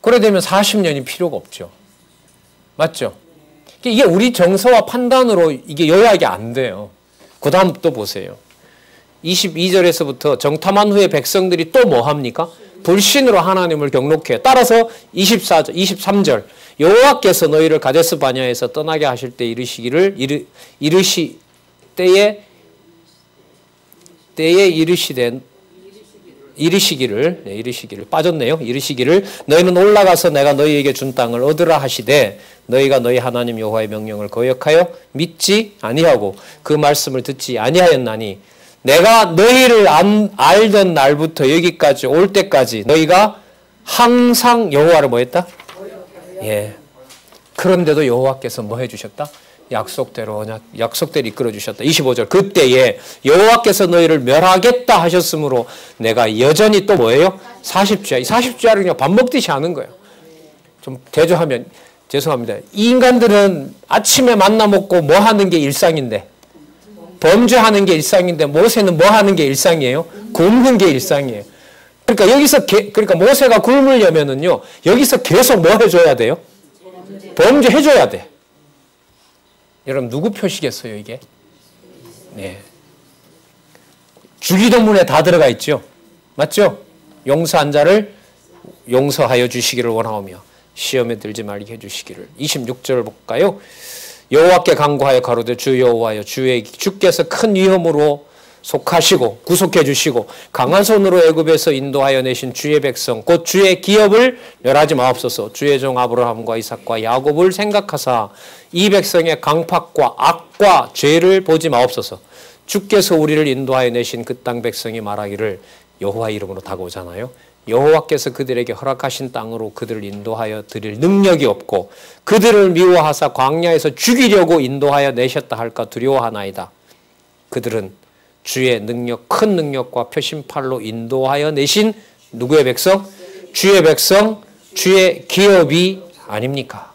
그래 되면 40년이 필요가 없죠. 맞죠? 이게 우리 정서와 판단으로 이게 요약이 안 돼요. 그 다음 또 보세요. 22절에서부터 정탐한 후에 백성들이 또 뭐 합니까? 불신으로 하나님을 경록해요. 따라서 23절 여호와께서 너희를 가데스 바냐에서 떠나게 하실 때 이르시기를 빠졌네요. 이르시기를 너희는 올라가서 내가 너희에게 준 땅을 얻으라 하시되 너희가 너희 하나님 여호와의 명령을 거역하여 믿지 아니하고 그 말씀을 듣지 아니하였나니 내가 너희를 알던 날부터 여기까지 올 때까지 너희가 항상 여호와를 뭐 했다? 예. 그런데도 여호와께서 뭐 해주셨다? 약속대로 이끌어 주셨다. 25절 그때에 여호와께서 너희를 멸하겠다 하셨으므로 내가 여전히 또 뭐예요? 40주야. 이 40주야를 그냥 밥 먹듯이 하는 거예요. 좀 대조하면 죄송합니다. 이 인간들은 아침에 만나 먹고 뭐 하는 게 일상인데 범죄하는 게 일상인데 모세는 뭐 하는 게 일상이에요? 굶는 게 일상이에요. 그러니까 모세가 굶으려면은요 여기서 계속 뭐 해줘야 돼요? 범죄해줘야 돼. 여러분 누구 표시겠어요 이게? 네. 주기도문에 다 들어가 있죠. 맞죠? 용서한 자를 용서하여 주시기를 원하오며 시험에 들지 말게 해주시기를. 26절 볼까요? 여호와께 간구하여 가로되 주 여호와여 주께서 큰 위험으로 속하시고 구속해 주시고 강한 손으로 애굽에서 인도하여 내신 주의 백성 곧 주의 기업을 멸하지 마옵소서. 주의 종 아브라함과 이삭과 야곱을 생각하사 이 백성의 강팍과 악과 죄를 보지 마옵소서. 주께서 우리를 인도하여 내신 그 땅 백성이 말하기를 여호와 이름으로 다가오잖아요. 여호와께서 그들에게 허락하신 땅으로 그들을 인도하여 드릴 능력이 없고 그들을 미워하사 광야에서 죽이려고 인도하여 내셨다 할까 두려워하나이다. 그들은 주의 능력, 큰 능력과 표심팔로 인도하여 내신 누구의 백성? 주의 백성, 주의 기업이 아닙니까?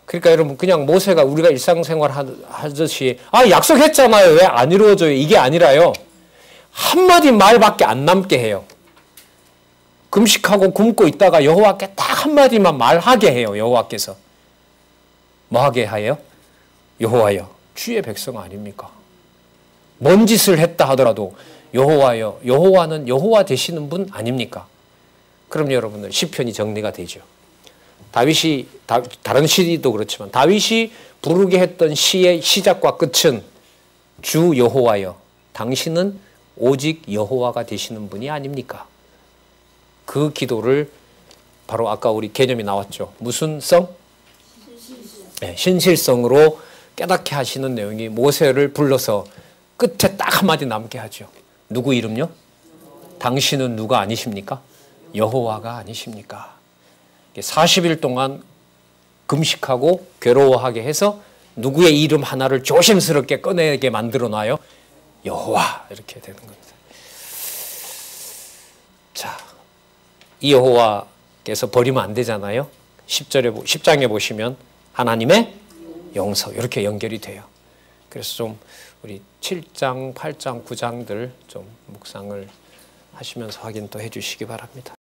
그러니까 여러분 그냥 모세가 우리가 일상생활 하듯이 약속했잖아요. 왜 안 이루어져요? 이게 아니라요. 한마디 말밖에 안 남게 해요. 금식하고 굶고 있다가 여호와께 딱 한마디만 말하게 해요. 여호와께서. 뭐 하게 해요? 여호와여 주의 백성 아닙니까? 뭔 짓을 했다 하더라도 여호와여 여호와는 여호와 되시는 분 아닙니까? 그럼 여러분들 시편이 정리가 되죠. 다윗이 다른 시도 그렇지만 다윗이 부르게 했던 시의 시작과 끝은 주 여호와여 당신은 오직 여호와가 되시는 분이 아닙니까? 그 기도를 바로 아까 우리 개념이 나왔죠. 무슨 성? 네, 신실성으로 깨닫게 하시는 내용이 모세를 불러서 끝에 딱 한마디 남게 하죠. 누구 이름요? 당신은 누가 아니십니까? 여호와가 아니십니까? 40일 동안 금식하고 괴로워하게 해서 누구의 이름 하나를 조심스럽게 꺼내게 만들어 놔요. 여호와 이렇게 되는 겁니다. 자, 이 여호와께서 버리면 안 되잖아요. 10장에 보시면 하나님의 용서 이렇게 연결이 돼요. 그래서 좀 우리 7장, 8장, 9장들 좀 묵상을 하시면서 확인 또 해주시기 바랍니다.